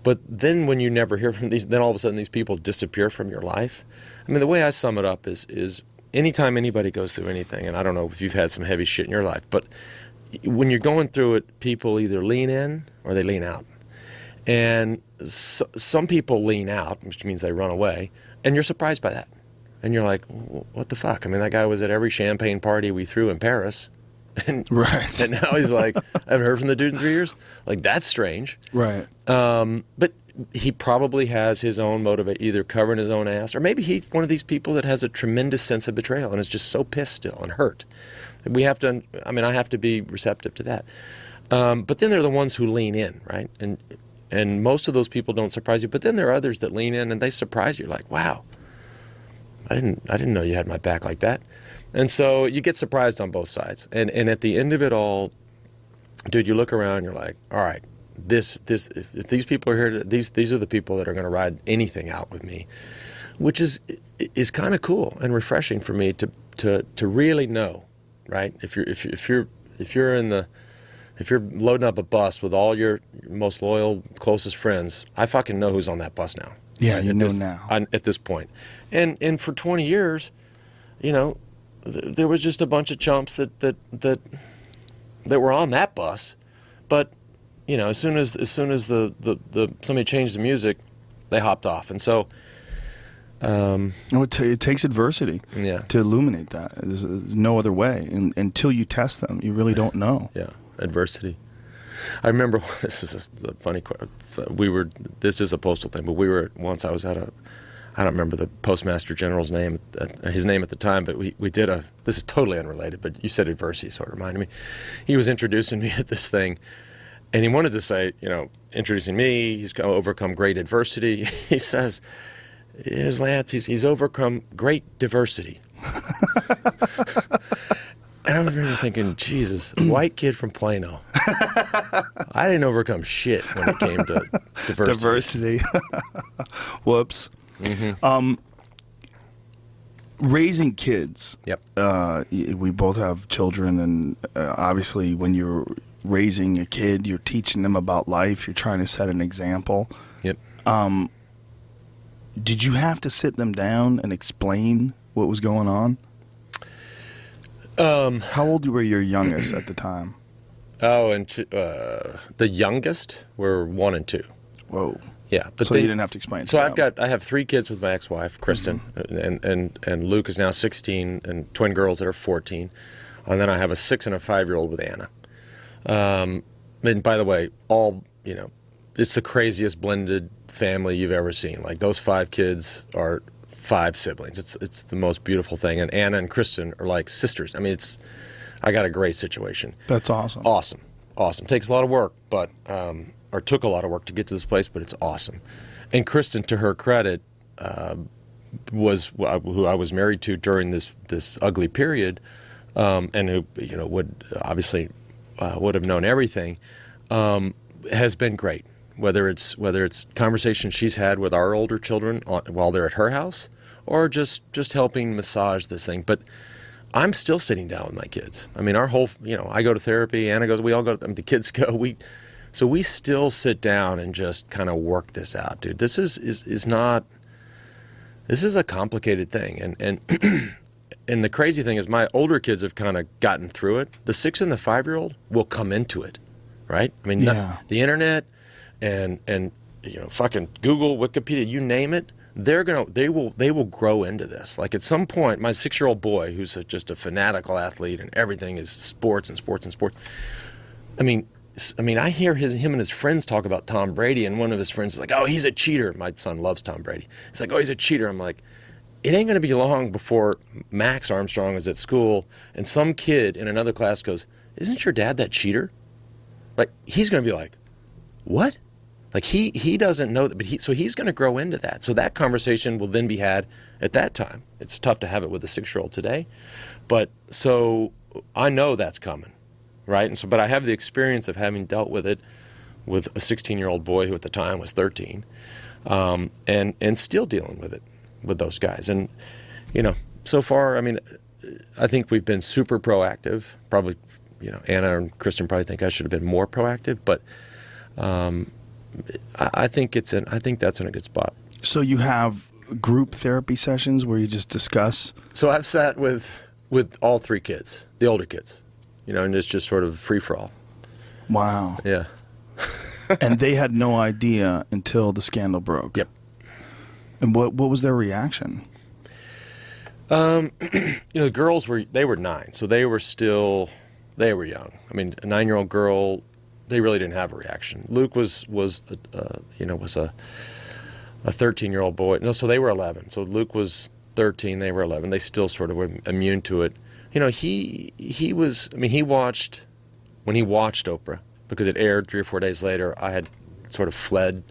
But then when you never hear from these, then all of a sudden these people disappear from your life. The way I sum it up is anytime anybody goes through anything, and I don't know if you've had some heavy shit in your life, but when you're going through it, people either lean in or they lean out. And some people lean out, which means they run away, and you're surprised by that. And you're like, what the fuck? That guy was at every champagne party we threw in Paris. And, right. And now he's like, I haven't heard from the dude in 3 years. Like, that's strange. Right. But he probably has his own motive, either covering his own ass, or maybe he's one of these people that has a tremendous sense of betrayal and is just so pissed still and hurt. We have to, I have to be receptive to that. But then there are the ones who lean in, right? And most of those people don't surprise you. But then there are others that lean in and they surprise you. Like, wow, I didn't know you had my back like that. And so you get surprised on both sides. And at the end of it all, dude, you look around and you're like, all right, if these people are here, these are the people that are going to ride anything out with me. which is kind of cool and refreshing for me to really know, right? If you're loading up a bus with all your most loyal, closest friends, I fucking know who's on that bus now. Yeah, right? you know now. At this point. And for 20 years, there was just a bunch of chumps that were on that bus, but as soon as the somebody changed the music, they hopped off. And so it takes adversity to illuminate that. There's no other way. And until you test them, you really don't know. Yeah, adversity. I remember, this is a funny question. This is a postal thing, but once I was at I don't remember the Postmaster General's name, his name at the time, but we did this is totally unrelated, but you said adversity, so it reminded me. He was introducing me at this thing, and he wanted to say, introducing me, he's overcome great adversity. He says, here's Lance, he's overcome great diversity. And I remember thinking, Jesus, white kid from Plano. I didn't overcome shit when it came to diversity. Whoops. Mm-hmm. Raising kids. Yep. We both have children, and obviously when you're raising a kid, you're teaching them about life. You're trying to set an example. Yep. Did you have to sit them down and explain what was going on? How old were your youngest at the time? Oh, and the youngest were 1 and 2. Whoa. Yeah, but so you didn't have to explain. So I have 3 kids with my ex-wife, Kristen, and Luke is now 16, and twin girls that are 14, and then I have a 6 and a 5-year-old with Anna. And by the way, it's the craziest blended family you've ever seen. Like, those 5 kids are 5 siblings. It's the most beautiful thing, and Anna and Kristen are like sisters. I mean, I got a great situation. That's awesome. Awesome. Takes a lot of work, but or took a lot of work to get to this place, but it's awesome. And Kristen, to her credit, was who I was married to during this ugly period, and who would obviously would have known everything, has been great. Whether it's conversations she's had with our older children while they're at her house, or just helping massage this thing. But I'm still sitting down with my kids. I mean, our whole, I go to therapy, Anna goes, we all go, the kids go, so we still sit down and just kind of work this out, dude. This is a complicated thing. And and the crazy thing is my older kids have kind of gotten through it. The 6 and the 5-year-old will come into it, right? I mean, the internet and fucking Google, Wikipedia, you name it, they will grow into this. Like, at some point, my 6-year-old boy, who's just a fanatical athlete and everything is sports and sports and sports. I mean, I hear him and his friends talk about Tom Brady, and one of his friends is like, "Oh, he's a cheater." My son loves Tom Brady. He's like, "Oh, he's a cheater." I'm like, it ain't going to be long before Max Armstrong is at school, and some kid in another class goes, "Isn't your dad that cheater?" Like, he's going to be like, "What?" Like, he doesn't know that, but he's going to grow into that. So that conversation will then be had at that time. It's tough to have it with a 6-year-old today, but so I know that's coming, right? And so, but I have the experience of having dealt with it with a 16-year-old boy who at the time was 13, and still dealing with it with those guys. And so far, I mean, I think we've been super proactive. Probably, Anna and Kristen probably think I should have been more proactive, but. I think that's in a good spot. So you have group therapy sessions where you just discuss? So I've sat with all 3 kids, the older kids, and it's just sort of free for all. Wow. Yeah. And they had no idea until the scandal broke. Yep. And what was their reaction? The girls were 9, so they were young. I mean, a 9-year-old girl. They really didn't have a reaction. Luke was a 13-year-old boy. No, so they were 11. So Luke was 13. They were 11. They still sort of were immune to it. He was. I mean, he watched Oprah because it aired 3 or 4 days later. I had sort of fled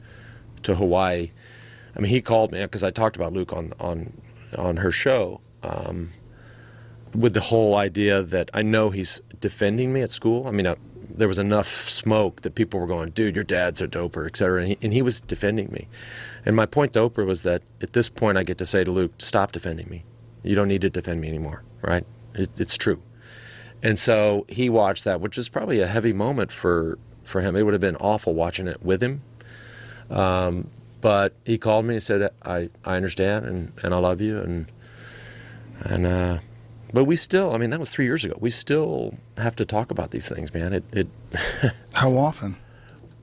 to Hawaii. I mean, he called me because I talked about Luke on her show with the whole idea that I know he's defending me at school. I mean, there was enough smoke that people were going, dude, your dad's a doper, et cetera. And he was defending me. And my point to Oprah was that at this point I get to say to Luke, stop defending me. You don't need to defend me anymore, right? It's true. And so he watched that, which is probably a heavy moment for him. It would have been awful watching it with him. But he called me and said, I understand and I love you. But we still, I mean, that was 3 years ago. We still have to talk about these things, man. How often?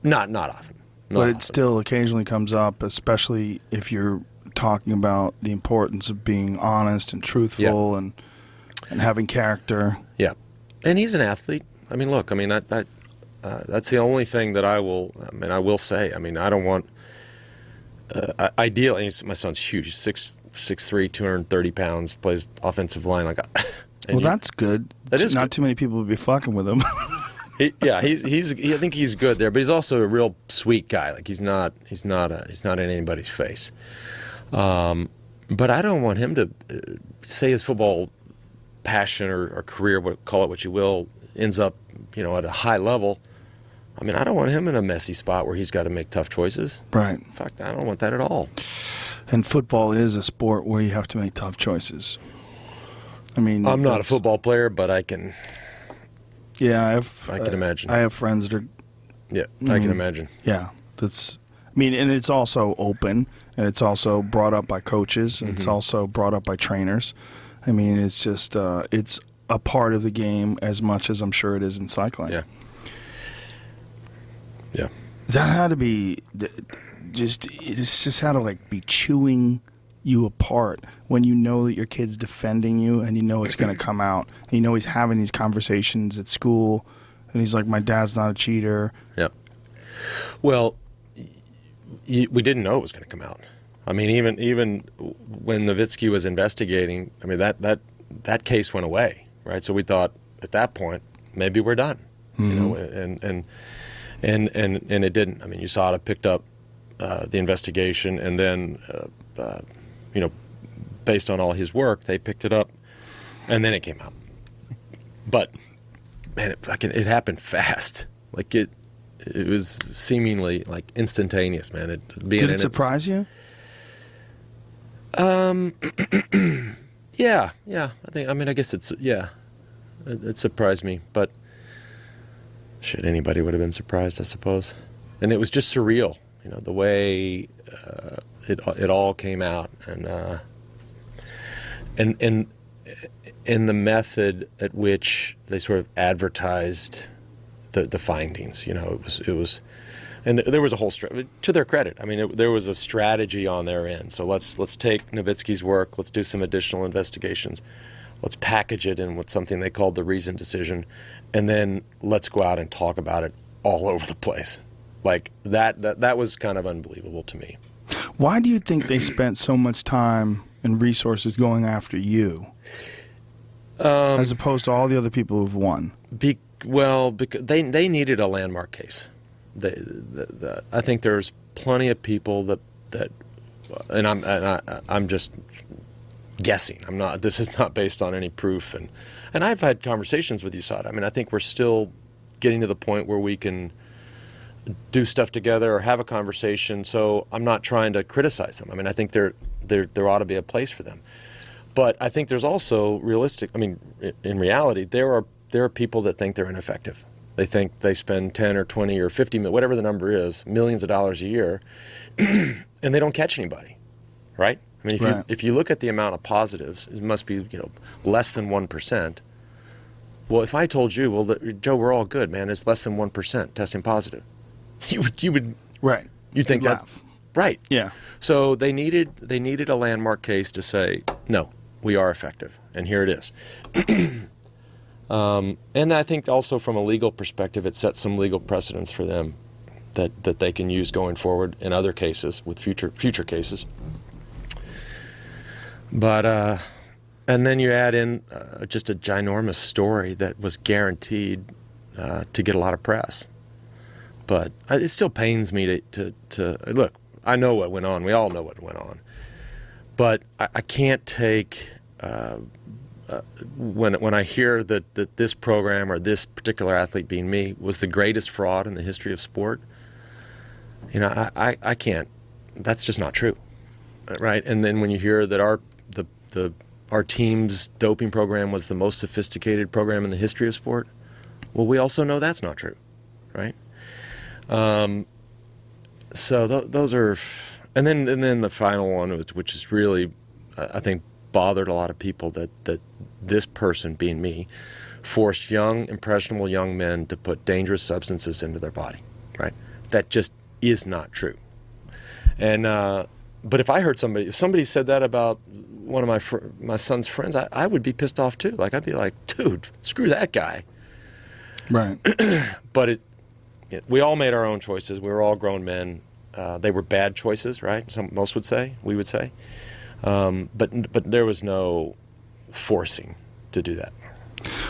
Not often. But it still occasionally comes up, especially if you're talking about the importance of being honest and truthful and having character. Yeah. And he's an athlete. I mean, look, I mean, that's the only thing that I will say. I mean, I don't want, ideally, my son's huge. He's 6'3", 230 pounds, plays offensive line. Well, that's good. That is not good. Too many people would be fucking with him. I think he's good there, but he's also a real sweet guy. Like he's not in anybody's face. But I don't want him to say his football passion or career, call it what you will, ends up, at a high level. I mean, I don't want him in a messy spot where he's got to make tough choices. Right. In fact, I don't want that at all. And football is a sport where you have to make tough choices. I mean, I'm not a football player, but I can. Yeah, I can imagine. I have friends that are. Yeah, I can imagine. Yeah, and it's also open, and it's also brought up by coaches, and it's also brought up by trainers. I mean, it's just it's a part of the game as much as I'm sure it is in cycling. Yeah. Yeah. That had to be it's just had to be chewing you apart when you know that your kid's defending you and you know it's going to come out. And you know he's having these conversations at school and he's like, my dad's not a cheater. Yep. Well, we didn't know it was going to come out. I mean, even when Nowitzki was investigating, I mean, that case went away, right? So we thought at that point, maybe we're done, and it didn't. I mean, USADA picked up the investigation, and then, based on all his work, they picked it up, and then it came out. But man, it happened fast. Like it was seemingly instantaneous, man. Did it surprise you? Yeah. I guess it surprised me, but shit, anybody would have been surprised, I suppose. And it was just surreal, the way it all came out, and the method at which they sort of advertised the findings. It was, and there was a whole to their credit. I mean, there was a strategy on their end. So let's take Nowitzki's work. Let's do some additional investigations. Let's package it in with something they called the reasoned decision, and then let's go out and talk about it all over the place. Like that was kind of unbelievable to me. Why do you think they spent so much time and resources going after you, as opposed to all the other people who've won? Because they needed a landmark case. I think there's plenty of people that, and I'm just guessing. This is not based on any proof, and I've had conversations with USADA. I mean, I think we're still getting to the point where we can do stuff together or have a conversation. So I'm not trying to criticize them. I mean, I think there ought to be a place for them. But I think there's also realistic. I mean, in reality, there are people that think they're ineffective. They think they spend 10 or 20 or 50, whatever the number is, millions of dollars a year, and they don't catch anybody, right? I mean, if you look at the amount of positives, it must be less than 1%. Well, if I told you, Joe, we're all good, man. It's less than 1% testing positive. You would right. You think that right? Yeah. So they needed a landmark case to say no, we are effective, and here it is. And I think also from a legal perspective, it sets some legal precedents for them that they can use going forward in other cases with future cases. But and then you add in just a ginormous story that was guaranteed to get a lot of press. But it still pains me to look. I know what went on. We all know what went on. But I can't take when I hear that this program or this particular athlete, being me, was the greatest fraud in the history of sport, I can't. That's just not true, right? And then when you hear that our team's doping program was the most sophisticated program in the history of sport, well, we also know that's not true, right? So those are, and then the final one, which is really, I think, bothered a lot of people, that this person, being me, forced young, impressionable young men to put dangerous substances into their body, right? That just is not true. And but if I heard if somebody said that about one of my son's friends, I would be pissed off too. Like, I'd be like, dude, screw that guy. Right. But we all made our own choices. We were all grown men. They were bad choices, right? Most would say, we would say. But there was no forcing to do that.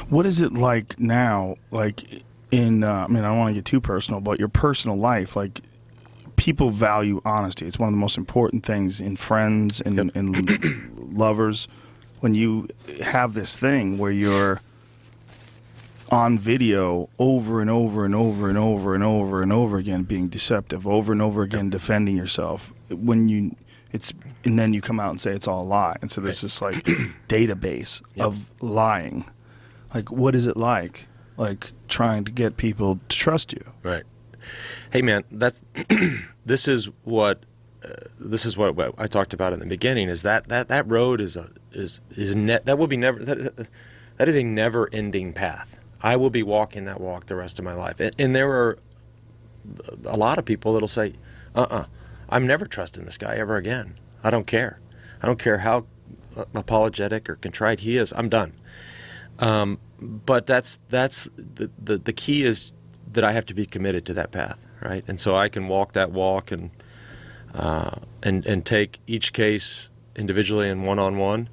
What is it like now? Like in, I don't want to get too personal, but your personal life, like, people value honesty. It's one of the most important things in friends and, Yep. and lovers. When you have this thing where you're on video over and over and over and over and over and over again being deceptive, over and over again defending yourself, and then you come out and say it's all a lie. And so there's this like database of lying. Like, what is it like trying to get people to trust you? Right. Hey, man, this is what I talked about in the beginning. Is that road that is a never-ending path. I will be walking that walk the rest of my life. And there are a lot of people that'll say, I'm never trusting this guy ever again. I don't care. I don't care how apologetic or contrite he is. I'm done. But that's the key is that I have to be committed to that path, right? And so I can walk that walk and take each case individually and one-on-one.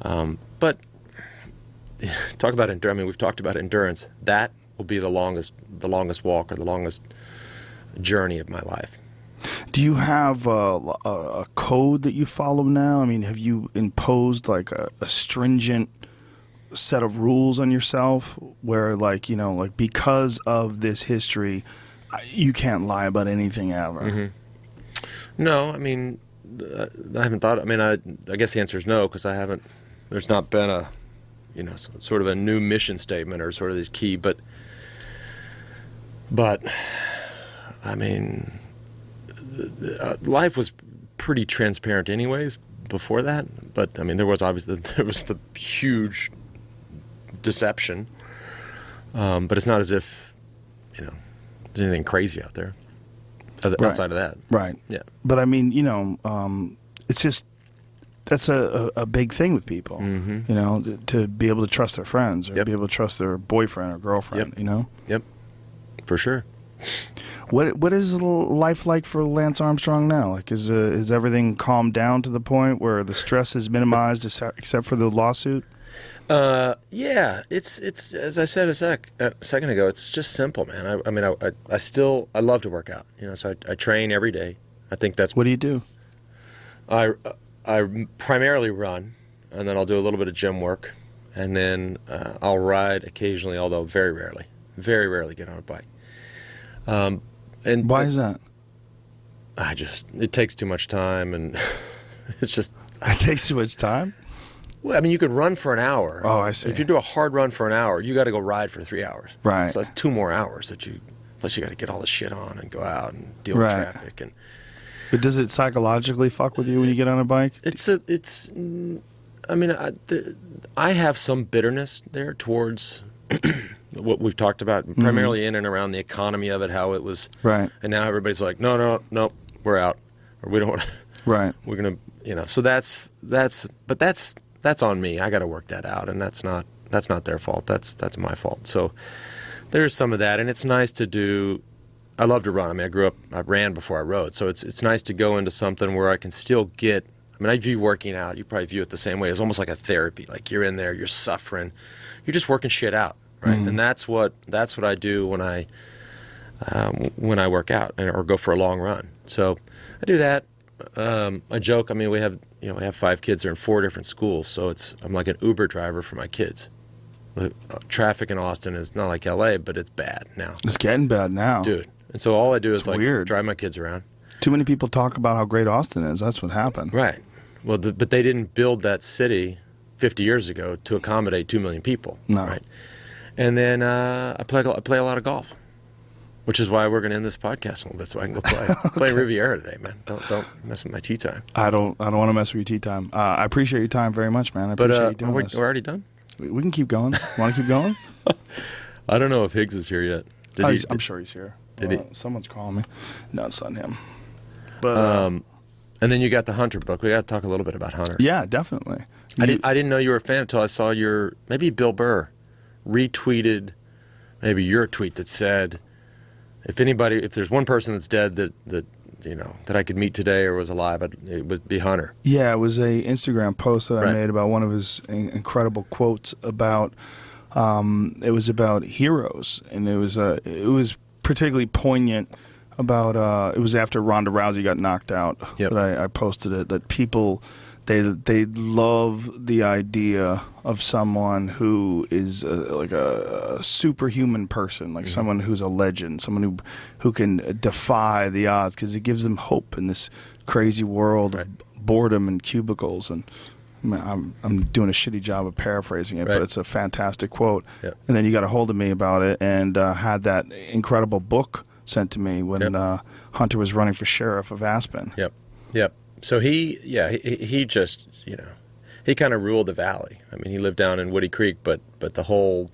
But talk about endurance. We've talked about endurance. That will be the longest walk or the longest journey of my life. Do you have a code that you follow now? Have you imposed like a stringent set of rules on yourself where, because of this history, you can't lie about anything ever? Mm-hmm. No, I haven't thought. I guess the answer is no, because there's not been a, sort of a new mission statement or sort of this key, but life was pretty transparent anyways before that. But there was the huge deception, but it's not as if there's anything crazy out there outside of that. Right. Yeah. But it's just, that's a big thing with people, mm-hmm. To be able to trust their friends or be able to trust their boyfriend or girlfriend, Yep, for sure. What is life like for Lance Armstrong now? Like, is everything calmed down to the point where the stress is minimized except for the lawsuit? Yeah, it's as I said a second ago, it's just simple, man. I love to work out, so I train every day. I think that's what do you do? I primarily run, and then I'll do a little bit of gym work, and then I'll ride occasionally, although very rarely get on a bike. And why is that? It takes too much time, and it's just it takes too much time. Well, you could run for an hour. Oh, I see. If you do a hard run for an hour, you got to go ride for 3 hours. Right. So that's 2 more hours plus you got to get all the shit on and go out and deal with traffic and. But does it psychologically fuck with you when you get on a bike? I have some bitterness there towards what we've talked about, primarily in and around the economy of it, how it was. Right. And now everybody's like, no, we're out, or we don't want to. Right. We're gonna, So that's on me. I got to work that out, and that's not their fault. That's my fault. So there's some of that, and it's nice to do. I love to run. I ran before I rode, so it's nice to go into something where I can still get. I view working out. You probably view it the same way. It's almost like a therapy. Like, you're in there, you're suffering, you're just working shit out, right? Mm-hmm. And that's what I do when I work out or go for a long run. So I do that. I joke. I mean, we have 5 kids. They're in 4 different schools, so I'm like an Uber driver for my kids. Traffic in Austin is not like LA, but it's bad now. It's getting bad now, dude. And so all I do is weird. drive my kids around. Too many people talk about how great Austin is. That's what happened. Right. Well, but they didn't build that city 50 years ago to accommodate 2 million people. No. Right. And then I play a lot of golf, which is why we're going to end this podcast a little bit so I can go play. Okay. Playing Riviera today, man. Don't mess with my tee time. I don't want to mess with your tea time. I appreciate your time very much, man. I appreciate you doing this. We're already done? We can keep going. Want to keep going? I don't know if Higgs is here yet. I'm sure he's here. Someone's calling me. No, it's not him. But and then you got the Hunter book. We got to talk a little bit about Hunter. Yeah, definitely. I didn't know you were a fan until I saw maybe Bill Burr retweeted maybe your tweet that said, if there's one person that's dead that I could meet today or was alive, it would be Hunter. Yeah, it was a Instagram post that I made about one of his incredible quotes about. It was about heroes, and it was particularly poignant about. It was after Ronda Rousey got knocked out that I posted it. That people they love the idea of someone who is like a superhuman person, like someone who's a legend, someone who can defy the odds, because it gives them hope in this crazy world of boredom and cubicles. And I'm doing a shitty job of paraphrasing it, but it's a fantastic quote. Yep. And then you got a hold of me about it and had that incredible book sent to me when Hunter was running for sheriff of Aspen. Yep. So he just, he kind of ruled the valley. I mean, he lived down in Woody Creek, but the whole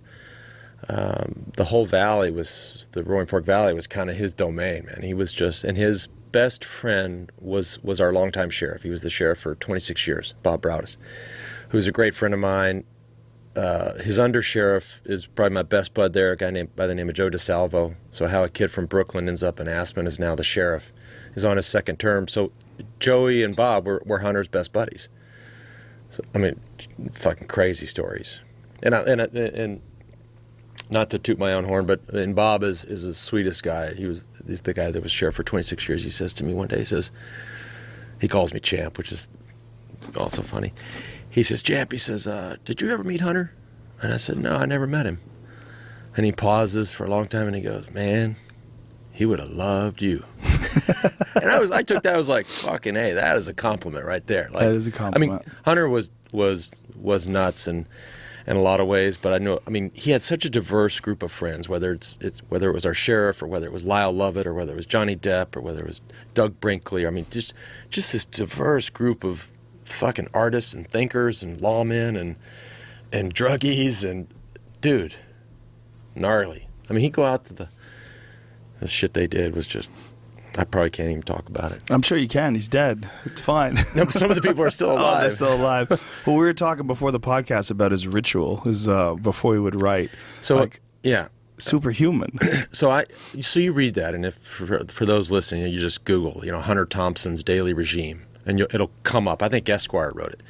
valley the Roaring Fork Valley was kind of his domain, man. He was and his best friend was our longtime sheriff. He was the sheriff for 26 years, Bob Broudis, who's a great friend of mine. His undersheriff is probably my best bud there, a guy by the name of Joe DeSalvo. So how a kid from Brooklyn ends up in Aspen is now the sheriff. He's on his second term. So Joey and Bob were Hunter's best buddies. So, I mean, fucking crazy stories. And not to toot my own horn, but Bob is the sweetest guy. He's the guy that was sheriff for 26 years. He says to me one day, he calls me Champ, which is also funny. He says, Champ, did you ever meet Hunter? And I said, no, I never met him. And he pauses for a long time and he goes, man, he would have loved you. And I took that, I was like, fucking hey, that is a compliment right there. Like, that is a compliment. I mean, Hunter was nuts in a lot of ways, but he had such a diverse group of friends, whether it was our sheriff, or whether it was Lyle Lovett, or whether it was Johnny Depp, or whether it was Doug Brinkley. I mean, just this diverse group of fucking artists and thinkers and lawmen and druggies, and dude, gnarly. I mean, he'd go out to the shit they did was just, I probably can't even talk about it. I'm sure you can. He's dead. It's fine. No, but some of the people are still alive. They're still alive. Well, we were talking before the podcast about his ritual, before he would write. So, superhuman. So you read that, and if for those listening, you just Google, Hunter Thompson's daily regime, and it'll come up. I think Esquire wrote it.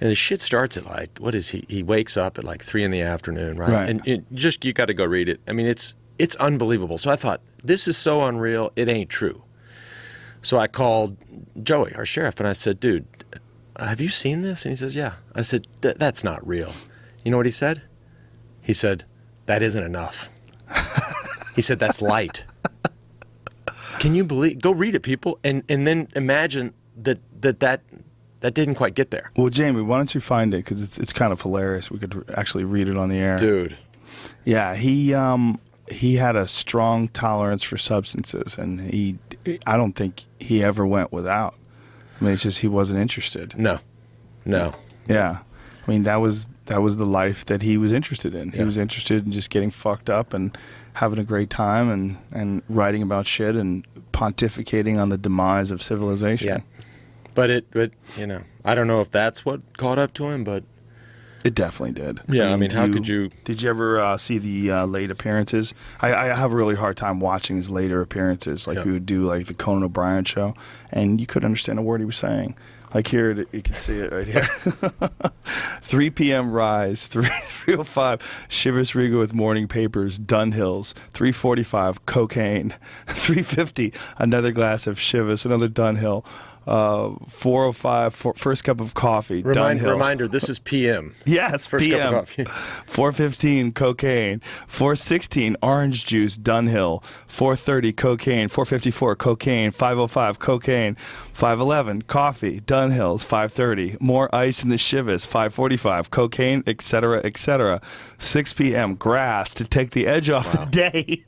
And the shit starts at like, what is he? He wakes up at like 3 p.m, right? And you got to go read it. I mean, it's unbelievable. So I thought, this is so unreal, it ain't true. So I called Joey, our sheriff, and I said, dude, have you seen this? And he says, yeah. I said, that's not real. You know what he said? He said, that isn't enough. He said, that's light. Can you believe? Go read it, people, and then imagine that didn't quite get there. Well, Jamie, why don't you find it? Because it's kind of hilarious. We could actually read it on the air. Dude. Yeah, he had a strong tolerance for substances, and I don't think he ever went without. I mean, it's just he wasn't interested. No. Yeah. I mean, that was the life that he was interested in. He was interested in just getting fucked up and having a great time and writing about shit and pontificating on the demise of civilization. Yeah. But I don't know if that's what caught up to him, but it definitely did. Yeah, how could you? Did you ever see the late appearances? I have a really hard time watching his later appearances. Like, we would do like the Conan O'Brien show, and you couldn't understand a word he was saying. Like here, you can see it right here. 3 p.m. rise, 3:05 Chivas Regal with morning papers, Dunhills. 3:45 cocaine. 3:50 another glass of Chivas, another Dunhill. 4:05, first cup of coffee, Dunhill. Reminder, this is PM. Yes, First PM. cup of coffee. 4:15, cocaine. 4:16, orange juice, Dunhill. 4:30, cocaine. 4:54, cocaine. 5:05, cocaine. 5:11, coffee, Dunhills. 5:30, more ice in the shivas. 5:45, cocaine, etc., etc. 6 p.m., grass to take the edge off the day.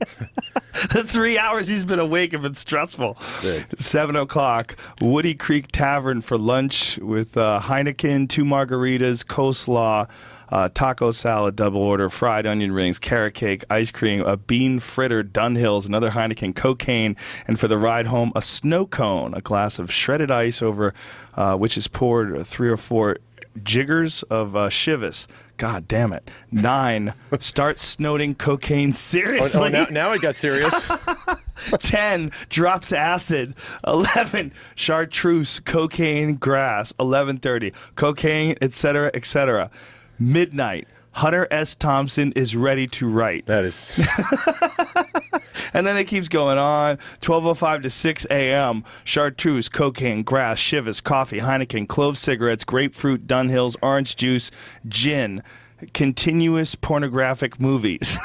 The 3 hours he's been awake have been stressful. Big. 7 o'clock, Woody Creek Tavern for lunch with Heineken, 2 margaritas, coleslaw, taco salad, double order, fried onion rings, carrot cake, ice cream, a bean fritter, Dunhills, another Heineken, cocaine, and for the ride home, a snow cone, a glass of shredded ice over which is poured 3 or 4 jiggers of Chivas. God damn it. 9, start snorting cocaine seriously. Now it got serious. 10, drops acid. 11, chartreuse, cocaine, grass. 11:30, cocaine, etc., etc. Midnight, Hunter S. Thompson is ready to write. That is... And then it keeps going on. 12:05 to 6 a.m. Chartreuse, cocaine, grass, Chivas, coffee, Heineken, clove cigarettes, grapefruit, Dunhills, orange juice, gin, continuous pornographic movies.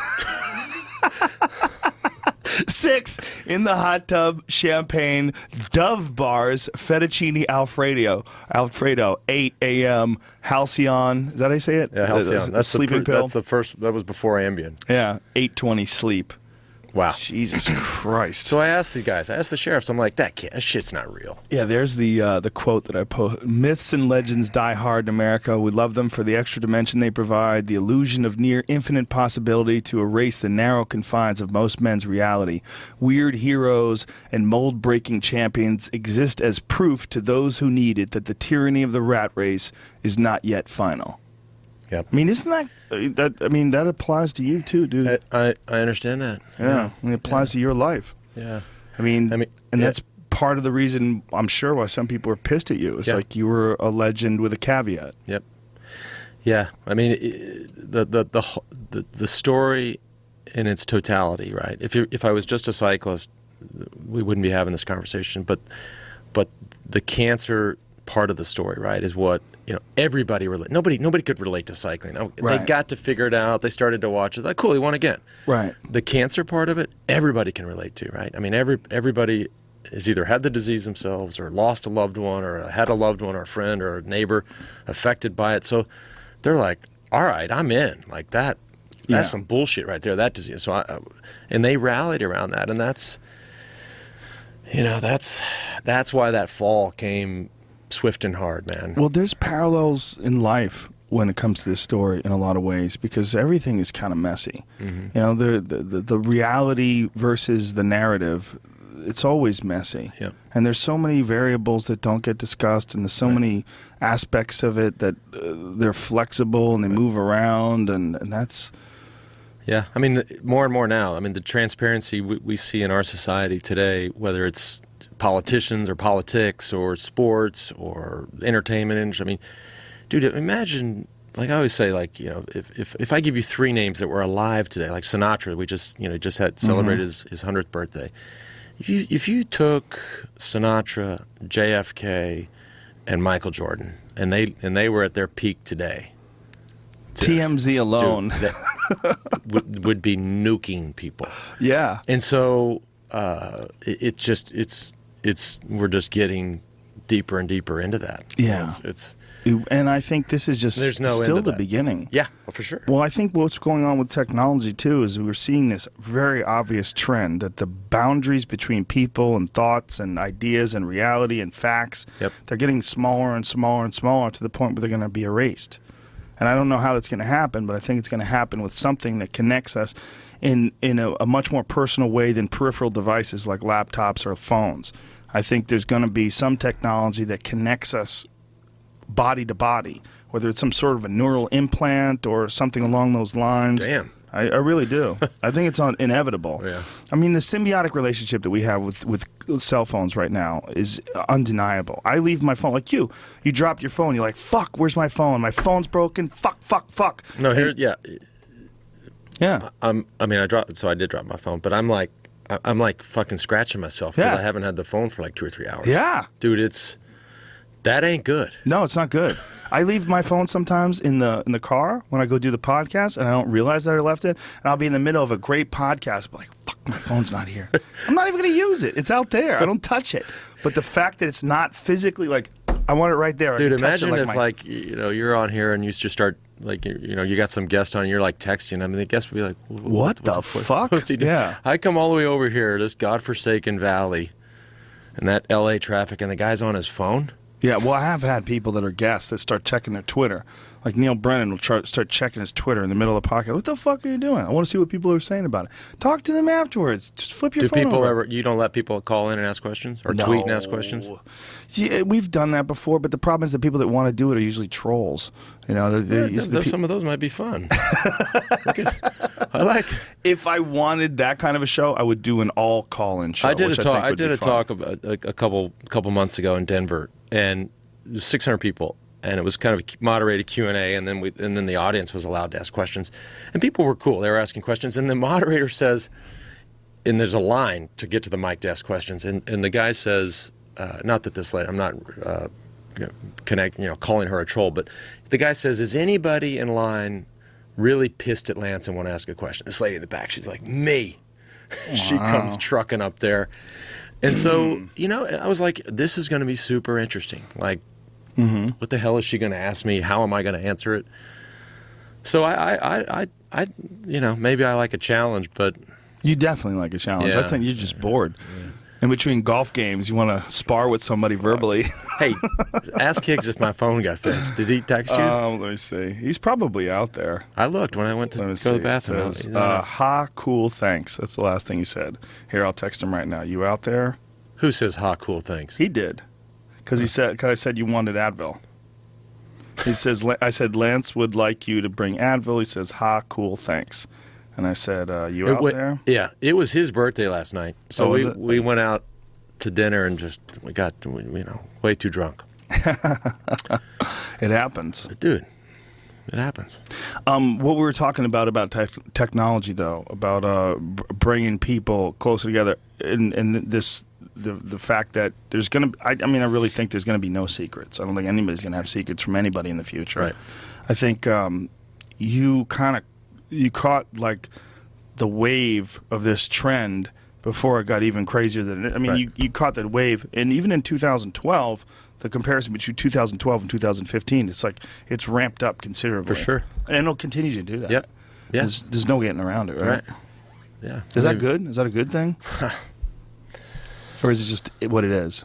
6, in the hot tub, champagne, Dove bars, fettuccine Alfredo. 8 a.m. Halcyon. Is that how you say it? Yeah, Halcyon. That's sleeping pill. That's the first. That was before Ambien. Yeah, 8:20 sleep. Wow. Jesus Christ. So I asked these guys. I asked the sheriffs. I'm like, that shit's not real. Yeah, there's the quote that I post. Myths and legends die hard in America. We love them for the extra dimension they provide, the illusion of near infinite possibility to erase the narrow confines of most men's reality. Weird heroes and mold-breaking champions exist as proof to those who need it that the tyranny of the rat race is not yet final. Yep. I mean, isn't that? I mean, that applies to you too, dude. I understand that. Yeah, I mean, it applies to your life. Yeah. I mean, and yeah. that's part of the reason I'm sure why some people are pissed at you. It's like you were a legend with a caveat. Yep. Yeah. I mean, the story in its totality, right? If I was just a cyclist, we wouldn't be having this conversation. But the cancer part of the story, right, is what everybody nobody could relate to cycling. They got to figure it out. They started to watch it. Like, cool, he won again. Right. The cancer part of it, everybody can relate to, right? I mean, everybody has either had the disease themselves or lost a loved one or had a loved one or a friend or a neighbor affected by it. So they're like, all right, I'm in. Like that. That's some bullshit right there, that disease. So and they rallied around that, and that's why that fall came swift and hard, man. Well, there's parallels in life when it comes to this story in a lot of ways because everything is kind of messy. Mm-hmm. The reality versus the narrative, it's always messy. Yep. And there's so many variables that don't get discussed, and there's so many aspects of it that they're flexible and they move around, and that's... Yeah, I mean, more and more now. I mean, the transparency we see in our society today, whether it's politicians or politics or sports or entertainment industry. I mean, dude, imagine, like I always say, like, if I give you 3 names that were alive today, like Sinatra, we just had celebrated his 100th birthday. If you took Sinatra, JFK, and Michael Jordan, and they were at their peak today, TMZ alone, dude, would be nuking people. Yeah, and so we're just getting deeper and deeper into that. Yeah, and I think this is just still the beginning. Yeah, well, for sure. Well, I think what's going on with technology too is we're seeing this very obvious trend that the boundaries between people and thoughts and ideas and reality and facts, they're getting smaller and smaller and smaller to the point where they're going to be erased. And I don't know how that's going to happen, but I think it's going to happen with something that connects us in a much more personal way than peripheral devices like laptops or phones. I think there's going to be some technology that connects us body to body, whether it's some sort of a neural implant or something along those lines. Damn. I really do. I think it's inevitable. Yeah. I mean, the symbiotic relationship that we have with cell phones right now is undeniable. I leave my phone, like you dropped your phone, you're like, fuck, where's my phone? My phone's broken, fuck. No, yeah. I did drop my phone, but I'm like fucking scratching myself because I haven't had the phone for like 2 or 3 hours. Yeah. Dude, it's... That ain't good. No, it's not good. I leave my phone sometimes in the car when I go do the podcast, and I don't realize that I left it. And I'll be in the middle of a great podcast, but like, fuck, my phone's not here. I'm not even going to use it. It's out there. I don't touch it. But the fact that it's not physically, like, I want it right there. Dude, imagine if, like, you're on here and you just start, like, you got some guest on and you're, like, texting. I mean, the guest would be like, what the fuck? What's he doing? Yeah. I come all the way over here, this godforsaken valley, and that L.A. traffic, and the guy's on his phone. Yeah, well, I have had people that are guests that start checking their Twitter. Like Neil Brennan will start checking his Twitter in the middle of the podcast. What the fuck are you doing? I want to see what people are saying about it. Talk to them afterwards. Just flip your phone over. You don't let people call in and ask questions? Or tweet and ask questions? Yeah, we've done that before, but the problem is the people that want to do it are usually trolls. Some of those might be fun. I like. If I wanted that kind of a show, I would do an all call-in show. I did a talk a couple months ago in Denver, and there was 600 people, and it was kind of a moderated Q&A, and then the audience was allowed to ask questions, and people were cool. They were asking questions, and the moderator says, and there's a line to get to the mic to ask questions, and the guy says, not that this lady, I'm not calling her a troll, but the guy says, is anybody in line really pissed at Lance and want to ask a question? This lady in the back, she's like, me. Wow. She comes trucking up there. And so, I was like, this is going to be super interesting. Like, what the hell is she going to ask me? How am I going to answer it? So I maybe I like a challenge, but you definitely like a challenge. Yeah. I think you're just bored. Yeah. In between golf games, you want to spar with somebody verbally. Hey, ask Higgs if my phone got fixed. Did he text you? Let me see. He's probably out there. I looked when I went to go to the bathroom. It says, cool, thanks. That's the last thing he said. Here, I'll text him right now. You out there? Who says ha, cool, thanks? He did. Because I said you wanted Advil. He says, I said, Lance would like you to bring Advil. He says, ha, cool, thanks. And I said, you out there? Yeah, it was his birthday last night. So we went out to dinner and we got, way too drunk. It happens. But dude, it happens. What we were talking about technology, though, about bringing people closer together, and this, the fact that there's going to, I really think there's going to be no secrets. I don't think anybody's going to have secrets from anybody in the future. Right. I think you caught like the wave of this trend before it got even crazier than it. Right. You caught that wave, and even in 2012, the comparison between 2012 and 2015, it's like it's ramped up considerably. For sure. And it'll continue to do that. Yep. Yeah. There's no getting around it, right? Yeah. Is that good? Is that a good thing? Or is it just what it is?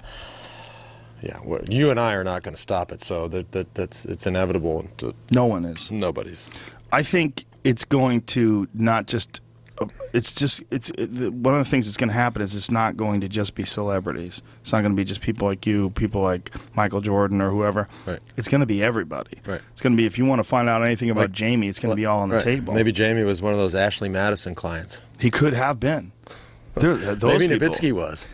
Yeah, well, you and I are not going to stop it, so it's inevitable. No one is. Nobody's. I think it's going to not just. One of the things that's going to happen is it's not going to just be celebrities. It's not going to be just people like you, people like Michael Jordan or whoever. Right. It's going to be everybody. Right. It's going to be, if you want to find out anything about Jamie, it's going to be all on the table. Maybe Jamie was one of those Ashley Madison clients. He could have been. Maybe Nowitzki was.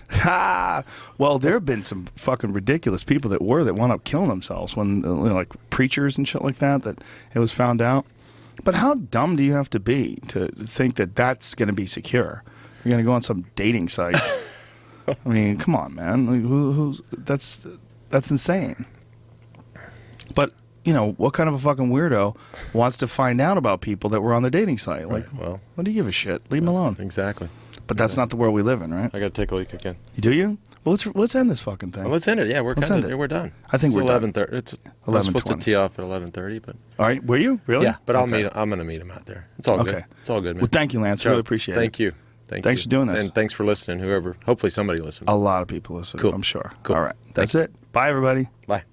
Well, there have been some fucking ridiculous people that wound up killing themselves when, like preachers and shit like that it was found out. But how dumb do you have to be to think that that's going to be secure? You're going to go on some dating site. I mean, come on, man. Like, that's insane. But, what kind of a fucking weirdo wants to find out about people that were on the dating site? Like, well, what do you give a shit? Leave them alone. Exactly. But that's not the world we live in, right? I got to take a leak again. Do you? Well, let's end this fucking thing. Well, let's end it. Yeah, we're done. I think we're 11:30. done. It's 11:20. Supposed to tee off at 11:30, but all right. Were you really? Yeah, but I'm going to meet him out there. It's all good. It's all good, man. Well, thank you, Lance. Really appreciate it. Thank you. Thanks for doing this. And thanks for listening. Hopefully somebody listened. A lot of people listen. Cool. I'm sure. Cool. All right. That's it. Bye, everybody. Bye.